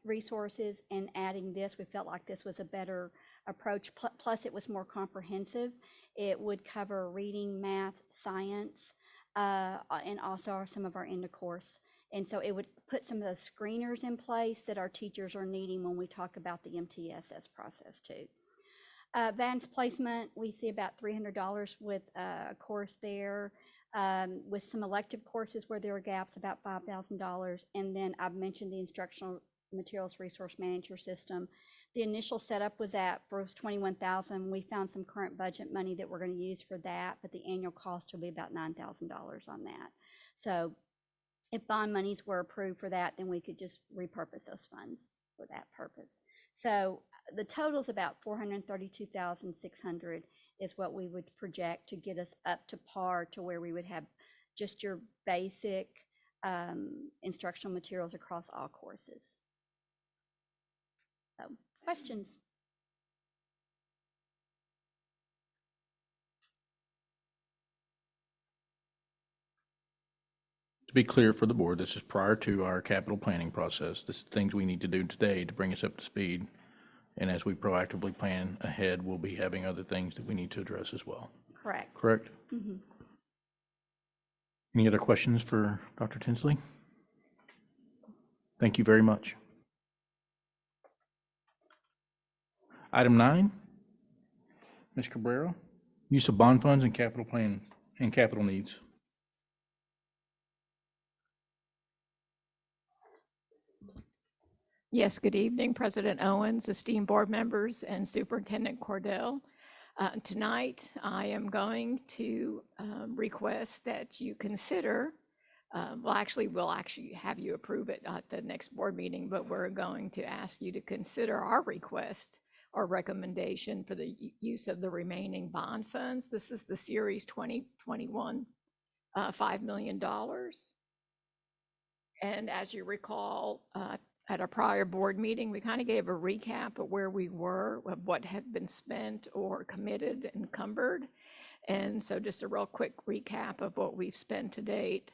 resources, and adding this, we felt like this was a better approach. Plus it was more comprehensive. It would cover reading, math, science, and also some of our end of course. And so it would put some of those screeners in place that our teachers are needing when we talk about the MTSS process too. Advanced placement, we see about $300 with a course there. With some elective courses where there are gaps, about $5,000. And then I've mentioned the instructional materials resource manager system. The initial setup was $21,000. We found some current budget money that we're going to use for that, but the annual cost will be about $9,000 on that. So if bond monies were approved for that, then we could just repurpose those funds for that purpose. So the total is about $432,600 is what we would project to get us up to par to where we would have just your basic instructional materials across all courses. So, questions? To be clear for the board, this is prior to our capital planning process. This is things we need to do today to bring us up to speed. And as we proactively plan ahead, we'll be having other things that we need to address as well. Correct. Correct? Mm-hmm. Any other questions for Dr. Tinsley? Thank you very much. Item 9, Ms. Cabrera, use of bond funds and capital plan and capital needs. Yes, good evening, President Owens, esteemed board members, and Superintendent Cordell. Tonight, I am going to request that you consider, we'll actually have you approve it at the next board meeting, but we're going to ask you to consider our request or recommendation for the use of the remaining bond funds. This is the Series 2021 $5 million. And as you recall, at a prior board meeting, we kind of gave a recap of where we were, of what had been spent or committed, encumbered. And so just a real quick recap of what we've spent to date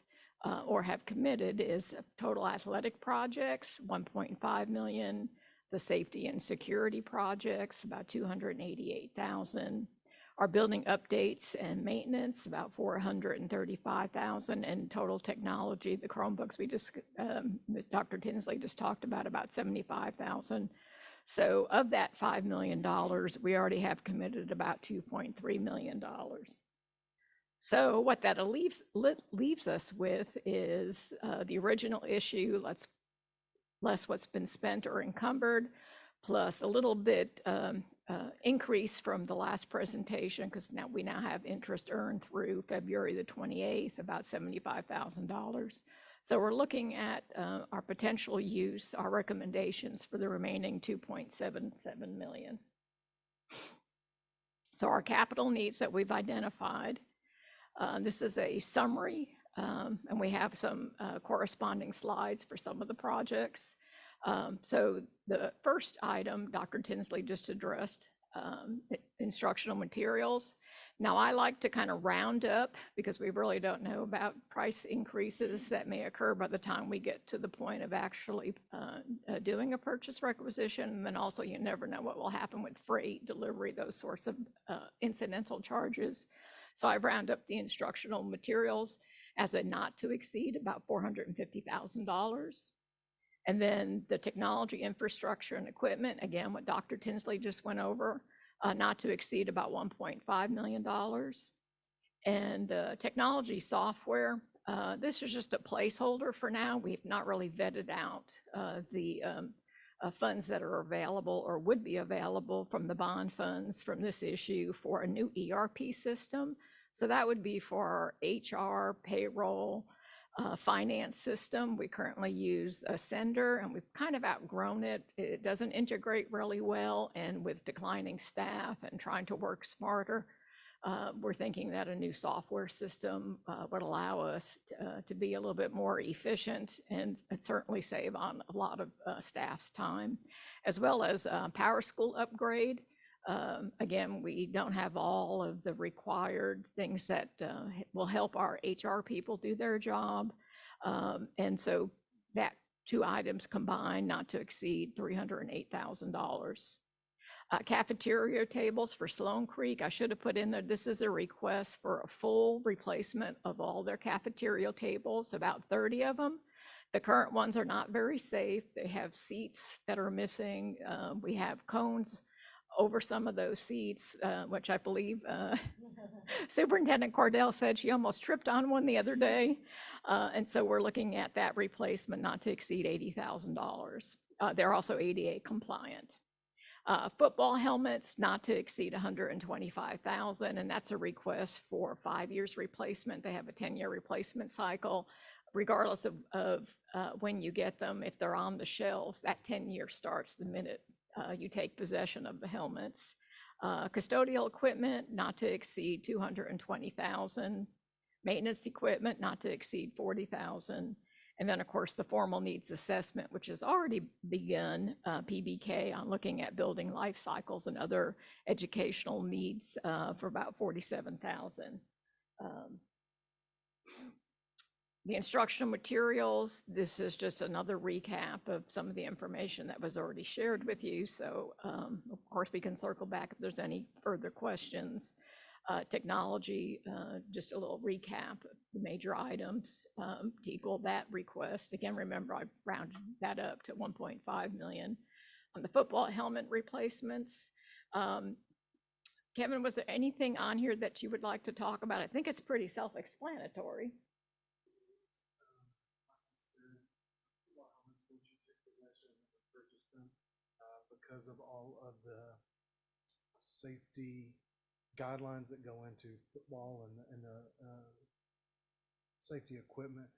or have committed is total athletic projects, 1.5 million, the safety and security projects, about 288,000. Our building updates and maintenance, about 435,000, and total technology, the Chromebooks we just, Dr. Tinsley just talked about 75,000. So of that $5 million, we already have committed about $2.3 million. So what that leaves us with is the original issue, less what's been spent or encumbered, plus a little bit increase from the last presentation, because we now have interest earned through February the 28th, about $75,000. So we're looking at our potential use, our recommendations for the remaining 2.77 million. So our capital needs that we've identified, this is a summary, and we have some corresponding slides for some of the projects. So the first item, Dr. Tinsley just addressed, instructional materials. Now I like to kind of round up because we really don't know about price increases that may occur by the time we get to the point of actually doing a purchase requisition. And then also you never know what will happen with freight, delivery, those sorts of incidental charges. So I round up the instructional materials as a not to exceed about $450,000. And then the technology infrastructure and equipment, again, what Dr. Tinsley just went over, not to exceed about $1.5 million. And technology software, this is just a placeholder for now. We've not really vetted out the funds that are available or would be available from the bond funds from this issue for a new ERP system. So that would be for our HR, payroll, finance system. We currently use Ascender, and we've kind of outgrown it. It doesn't integrate really well, and with declining staff and trying to work smarter, we're thinking that a new software system would allow us to be a little bit more efficient and certainly save on a lot of staff's time, as well as Power School upgrade. Again, we don't have all of the required things that will help our HR people do their job. And so that two items combined, not to exceed $308,000. Cafeteria tables for Sloan Creek, I should have put in there, this is a request for a full replacement of all their cafeteria tables, about 30 of them. The current ones are not very safe. They have seats that are missing. We have cones over some of those seats, which I believe Superintendent Cordell said she almost tripped on one the other day. And so we're looking at that replacement not to exceed $80,000. They're also ADA compliant. Football helmets not to exceed $125,000, and that's a request for 5 years replacement. They have a 10-year replacement cycle. Regardless of when you get them, if they're on the shelves, that 10-year starts the minute you take possession of the helmets. Custodial equipment not to exceed $220,000. Maintenance equipment not to exceed $40,000. And then, of course, the formal needs assessment, which has already begun, PBK, on looking at building life cycles and other educational needs for about $47,000. The instructional materials, this is just another recap of some of the information that was already shared with you. So, of course, we can circle back if there's any further questions. Technology, just a little recap of the major items to equal that request. Again, remember, I rounded that up to 1.5 million. On the football helmet replacements, Kevin, was there anything on here that you would like to talk about? I think it's pretty self-explanatory. Because of all of the safety guidelines that go into football and the safety equipment,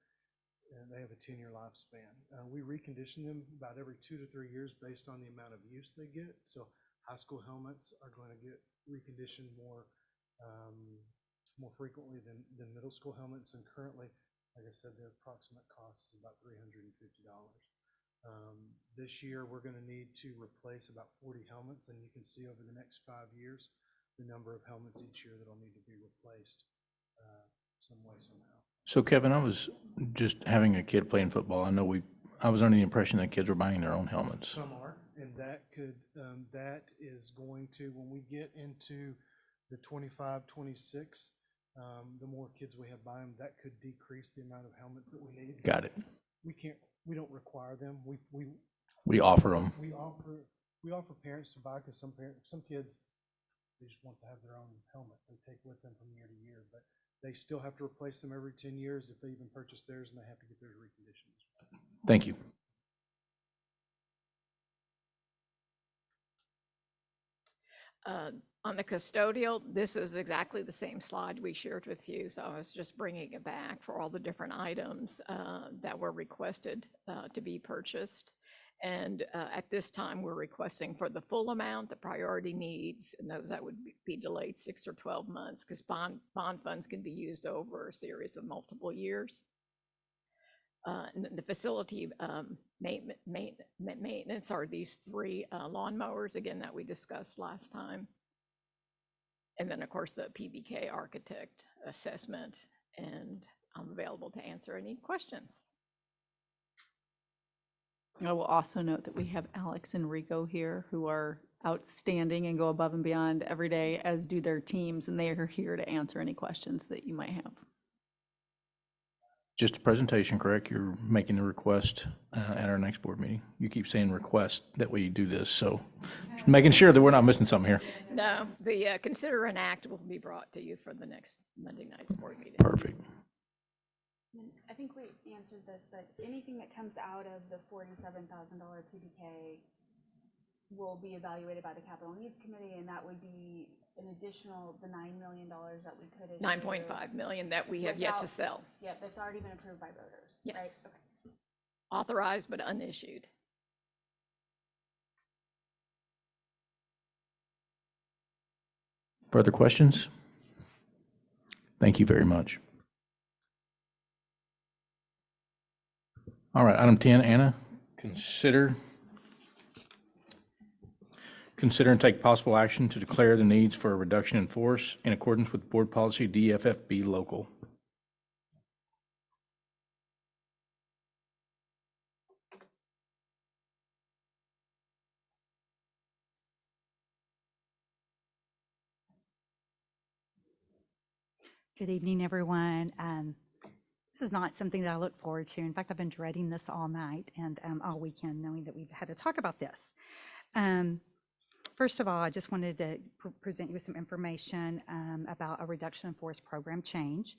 and they have a 10-year lifespan. We recondition them about every 2 to 3 years based on the amount of use they get. So high school helmets are going to get reconditioned more frequently than middle school helmets. And currently, like I said, the approximate cost is about $350. This year, we're going to need to replace about 40 helmets, and you can see over the next 5 years, the number of helmets each year that'll need to be replaced some way, somehow. So Kevin, I was just having a kid playing football. I was under the impression that kids were buying their own helmets. Some are, and that is going to, when we get into the 25, 26, the more kids we have buying, that could decrease the amount of helmets that we need. Got it. We don't require them. We offer them. We offer parents to buy, because some kids, they just want to have their own helmet they take with them from year to year, but they still have to replace them every 10 years if they even purchase theirs, and they have to get theirs reconditioned. Thank you. On the custodial, this is exactly the same slide we shared with you. So I was just bringing it back for all the different items that were requested to be purchased. And at this time, we're requesting for the full amount, the priority needs, and those that would be delayed 6 or 12 months, because bond funds can be used over a series of multiple years. And the facility maintenance are these 3 lawnmowers, again, that we discussed last time. And then, of course, the PBK architect assessment, and I'm available to answer any questions. I will also note that we have Alex and Rico here, who are outstanding and go above and beyond every day, as do their teams, and they are here to answer any questions that you might have. Just a presentation, correct? You're making the request at our next board meeting. You keep saying request that we do this, so just making sure that we're not missing something here. No, the consider an act will be brought to you for the next Monday night's board meeting. Perfect. I think we answered this, that anything that comes out of the $47,000 PBK will be evaluated by the Capital Needs Committee, and that would be an additional, the $9 million that we could issue. 9.5 million that we have yet to sell. Yeah, that's already been approved by voters, right? Yes. Okay. Authorized but unissued. Further questions? Thank you very much. All right, item 10, Anna, consider and take possible action to declare the needs for a reduction in force in accordance with board policy DFFB local. Good evening, everyone. This is not something that I look forward to. In fact, I've been dreading this all night and all weekend, knowing that we've had to talk about this. First of all, I just wanted to present you with some information about a reduction in force program change.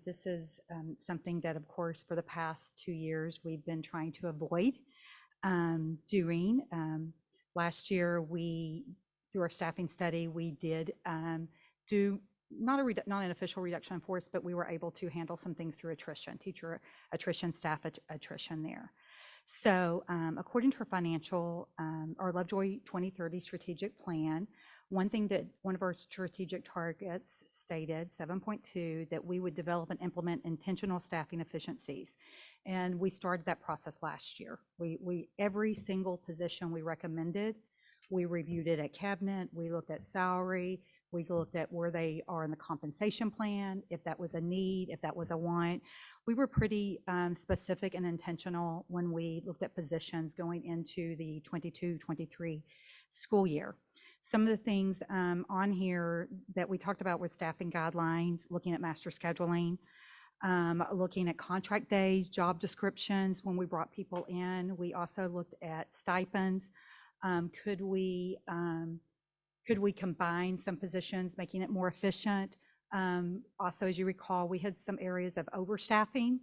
This is something that, of course, for the past 2 years, we've been trying to avoid doing. Last year, through our staffing study, we did do not an official reduction in force, but we were able to handle some things through attrition, teacher attrition, staff attrition there. So according to our our Lovejoy 2030 strategic plan, one of our strategic targets stated, 7.2, that we would develop and implement intentional staffing efficiencies. And we started that process last year. Every single position we recommended, we reviewed it at cabinet, we looked at salary, we looked at where they are in the compensation plan, if that was a need, if that was a want. We were pretty specific and intentional when we looked at positions going into the 22-23 school year. Some of the things on here that we talked about were staffing guidelines, looking at master scheduling, looking at contract days, job descriptions when we brought people in. We also looked at stipends. Could we combine some positions, making it more efficient? Also, as you recall, we had some areas of overstaffing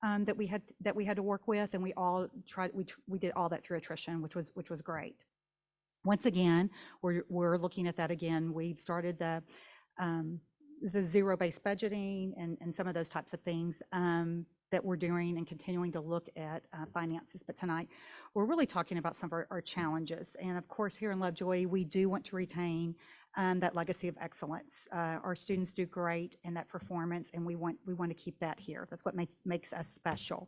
that we had to work with, and we did all that through attrition, which was great. Once again, we're looking at that again. We've started the zero-based budgeting and some of those types of things that we're doing and continuing to look at finances. But tonight, we're really talking about some of our challenges. And of course, here in Lovejoy, we do want to retain that legacy of excellence. Our students do great in that performance, and we want to keep that here. That's what makes us special.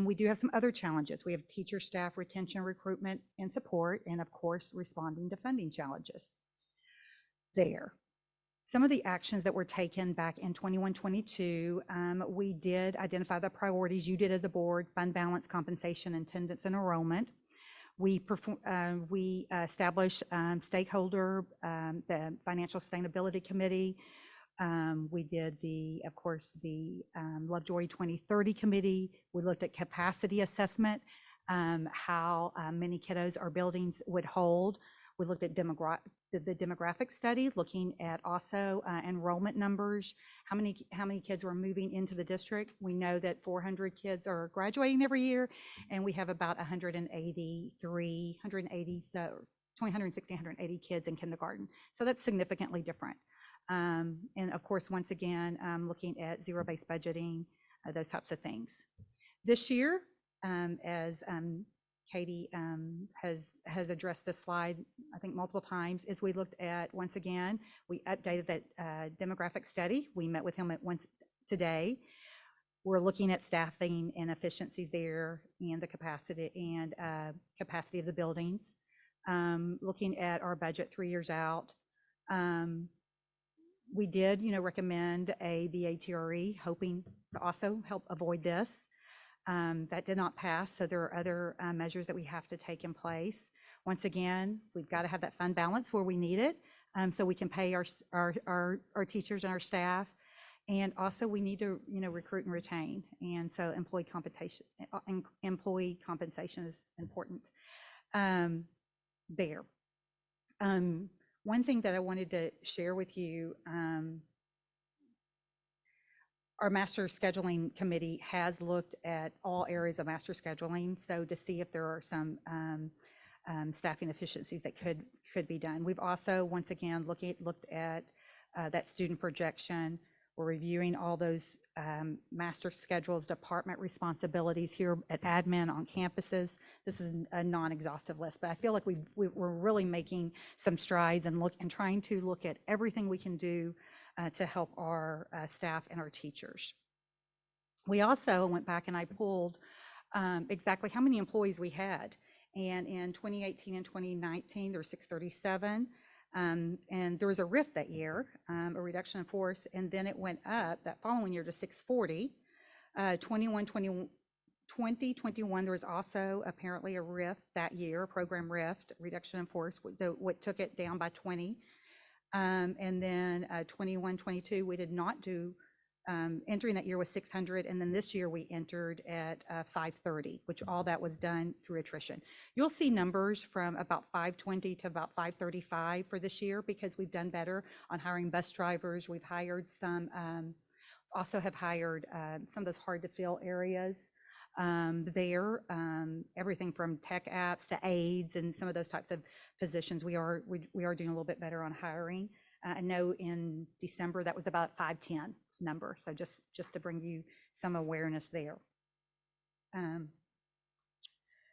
We do have some other challenges. We have teacher staff retention, recruitment, and support, and of course, responding to funding challenges there. Some of the actions that were taken back in 21-22, we did identify the priorities you did as a board: fund balance, compensation, attendance, and enrollment. We established stakeholder, the Financial Sustainability Committee. We did of course, the Lovejoy 2030 Committee. We looked at capacity assessment, how many kiddos our buildings would hold. We looked at the demographic study, looking at also enrollment numbers, how many kids were moving into the district. We know that 400 kids are graduating every year, and we have about 180, 180 kids in kindergarten. So that's significantly different. And of course, once again, looking at zero-based budgeting, those types of things. This year, as Katie has addressed this slide, I think multiple times, is we looked at, once again, we updated that demographic study. We met with him once today. We're looking at staffing and efficiencies there, and the capacity of the buildings. Looking at our budget 3 years out. We did, recommend a VATRE, hoping to also help avoid this. That did not pass, so there are other measures that we have to take in place. Once again, we've got to have that fund balance where we need it, so we can pay our teachers and our staff. And also we need to, recruit and retain. And so employee compensation is important there. One thing that I wanted to share with you, our master scheduling committee has looked at all areas of master scheduling, so to see if there are some staffing efficiencies that could be done. We've also, once again, looked at that student projection. We're reviewing all those master schedules, department responsibilities here at admin on campuses. This is a non-exhaustive list, but I feel like we're really making some strides and trying to look at everything we can do to help our staff and our teachers. We also went back and I pulled exactly how many employees we had. And in 2018 and 2019, there were 637. And there was a RIF that year, a reduction in force, and then it went up that following year to 640. 2021, there was also apparently a RIF that year, a program RIF, reduction in force, what took it down by 20. And then 21-22, we did not do, entering that year was 600, and then this year we entered at 530, which all that was done through attrition. You'll see numbers from about 520 to about 535 for this year because we've done better on hiring bus drivers. We've hired some, also have hired some of those hard to fill areas there, everything from tech apps to aides and some of those types of positions. We are doing a little bit better on hiring. I know in December that was about 510 number, so just to bring you some awareness there.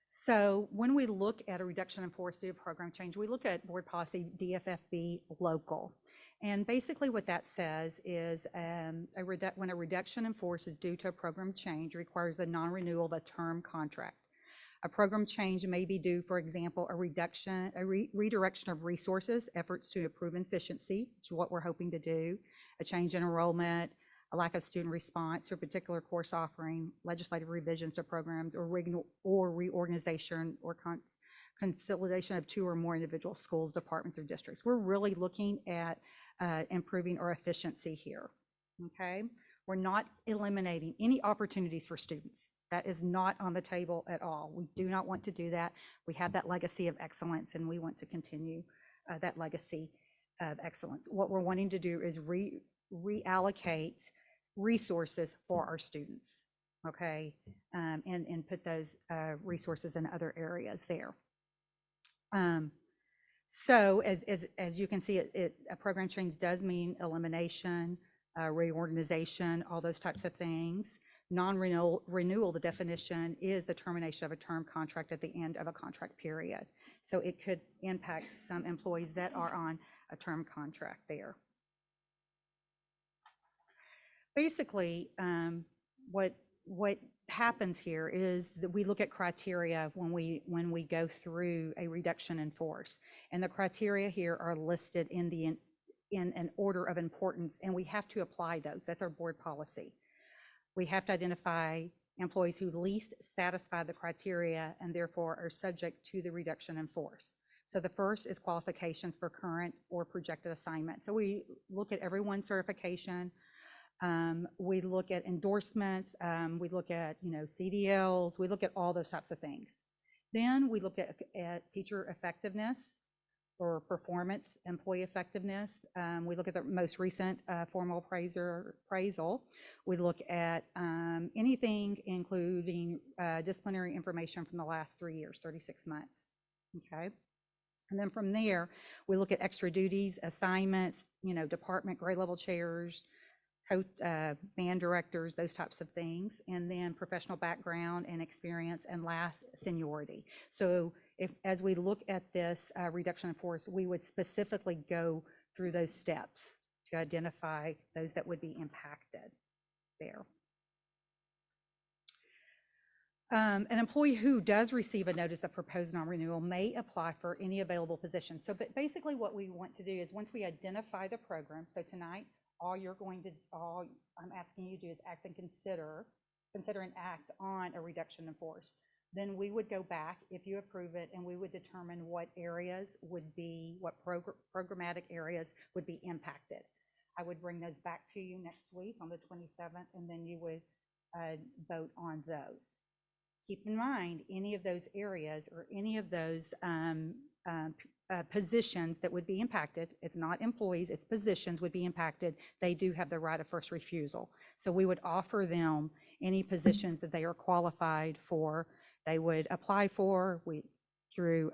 So when we look at a reduction in force due to program change, we look at board policy DFFB local. And basically what that says is when a reduction in force is due to a program change, requires a non-renewal of a term contract. A program change may be due, for example, a redirection of resources, efforts to improve efficiency, which is what we're hoping to do, a change in enrollment, a lack of student response to a particular course offering, legislative revisions to programs, or reorganization or consolidation of two or more individual schools, departments, or districts. We're really looking at improving our efficiency here, okay? We're not eliminating any opportunities for students. That is not on the table at all. We do not want to do that. We have that legacy of excellence, and we want to continue that legacy of excellence. What we're wanting to do is reallocate resources for our students, okay? And put those resources in other areas there. So as you can see, a program change does mean elimination, reorganization, all those types of things. Non-renewal, the definition is the termination of a term contract at the end of a contract period. So it could impact some employees that are on a term contract there. Basically, what happens here is that we look at criteria when we go through a reduction in force. And the criteria here are listed in an order of importance, and we have to apply those. That's our board policy. We have to identify employees who least satisfy the criteria and therefore are subject to the reduction in force. So the first is qualifications for current or projected assignment. So we look at everyone's certification. We look at endorsements. We look at, CDLs. We look at all those types of things. Then we look at teacher effectiveness or performance, employee effectiveness. We look at the most recent formal appraisal. We look at anything including disciplinary information from the last 3 years, 36 months, okay? And then from there, we look at extra duties, assignments, department grade level chairs, band directors, those types of things, and then professional background and experience, and last, seniority. So as we look at this reduction in force, we would specifically go through those steps to identify those that would be impacted there. An employee who does receive a notice of proposed non-renewal may apply for any available position. So but basically what we want to do is once we identify the program, so tonight, all I'm asking you to do is act and consider and act on a reduction in force. Then we would go back, if you approve it, and we would determine what areas would be, what programmatic areas would be impacted. I would bring those back to you next week on the 27th, and then you would vote on those. Keep in mind, any of those areas or any of those positions that would be impacted, it's not employees, it's positions would be impacted, they do have the right of first refusal. So we would offer them any positions that they are qualified for, they would apply for, through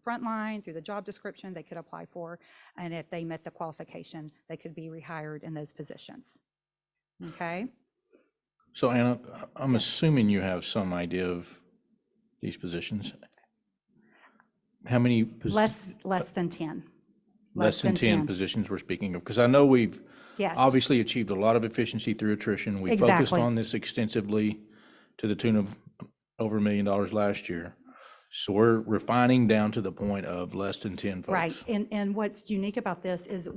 Frontline, through the job description, they could apply for, and if they met the qualification, they could be rehired in those positions. Okay? So Anna, I'm assuming you have some idea of these positions. How many? Less than 10. Less than 10 positions we're speaking of, because I know we've Yes. obviously achieved a lot of efficiency through attrition. We focused Exactly. on this extensively to the tune of over $1 million last year. So we're refining down to the point of less than 10 folks. Right, and what's unique about this is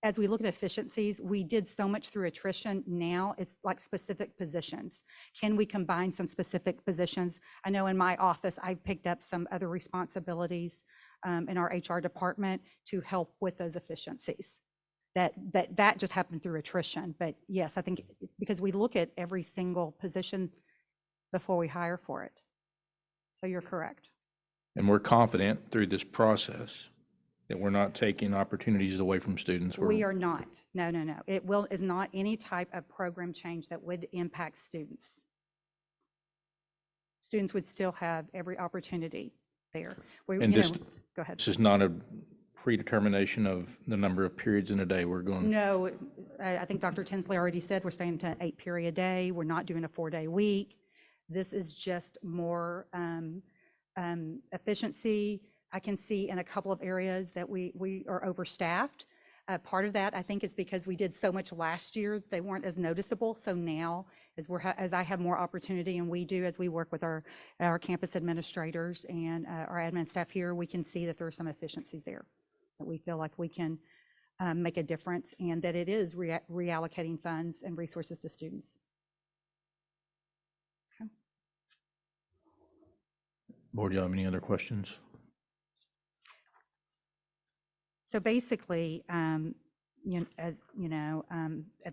as we look at efficiencies, we did so much through attrition. Now it's like specific positions. Can we combine some specific positions? I know in my office, I've picked up some other responsibilities in our HR department to help with those efficiencies. That just happened through attrition. But yes, I think it's because we look at every single position before we hire for it. So you're correct. And we're confident through this process that we're not taking opportunities away from students. We are not. No. It is not any type of program change that would impact students. Students would still have every opportunity there. And this, go ahead. This is not a predetermination of the number of periods in a day we're going. No, I think Dr. Tinsley already said we're staying to 8 period day. We're not doing a 4-day week. This is just more efficiency. I can see in a couple of areas that we are overstaffed. Part of that, I think, is because we did so much last year, they weren't as noticeable. So now, as I have more opportunity, and we do, as we work with our campus administrators and our admin staff here, we can see that there are some efficiencies there that we feel like we can make a difference, and that it is reallocating funds and resources to students. Board, do you have any other questions? So basically, at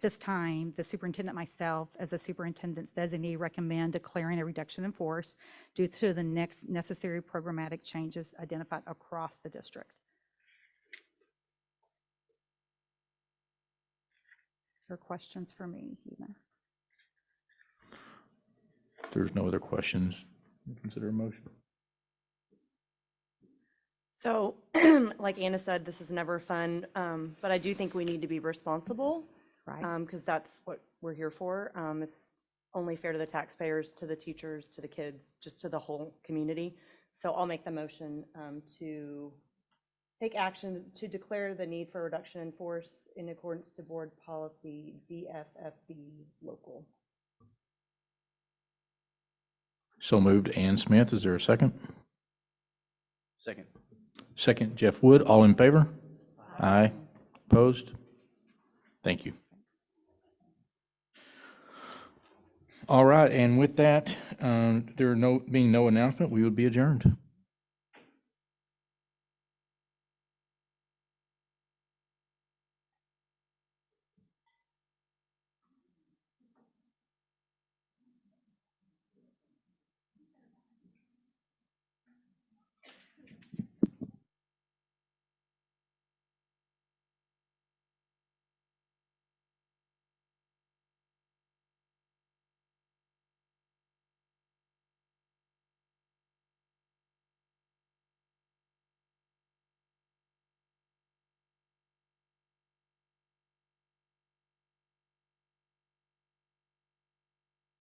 this time, the superintendent, myself, as a superintendent designee, recommend declaring a reduction in force due to the next necessary programmatic changes identified across the district. Is there questions for me, Eva? If there's no other questions, consider a motion. So, like Anna said, this is never fun, but I do think we need to be responsible, right? Because that's what we're here for. It's only fair to the taxpayers, to the teachers, to the kids, just to the whole community. So I'll make the motion to take action to declare the need for reduction in force in accordance to board policy DFFB local. So moved. Ann Smith, is there a second? Second. Second, Jeff Wood. All in favor? Aye. Opposed? Thank you. All right, and with that, there being no announcement, we would be adjourned.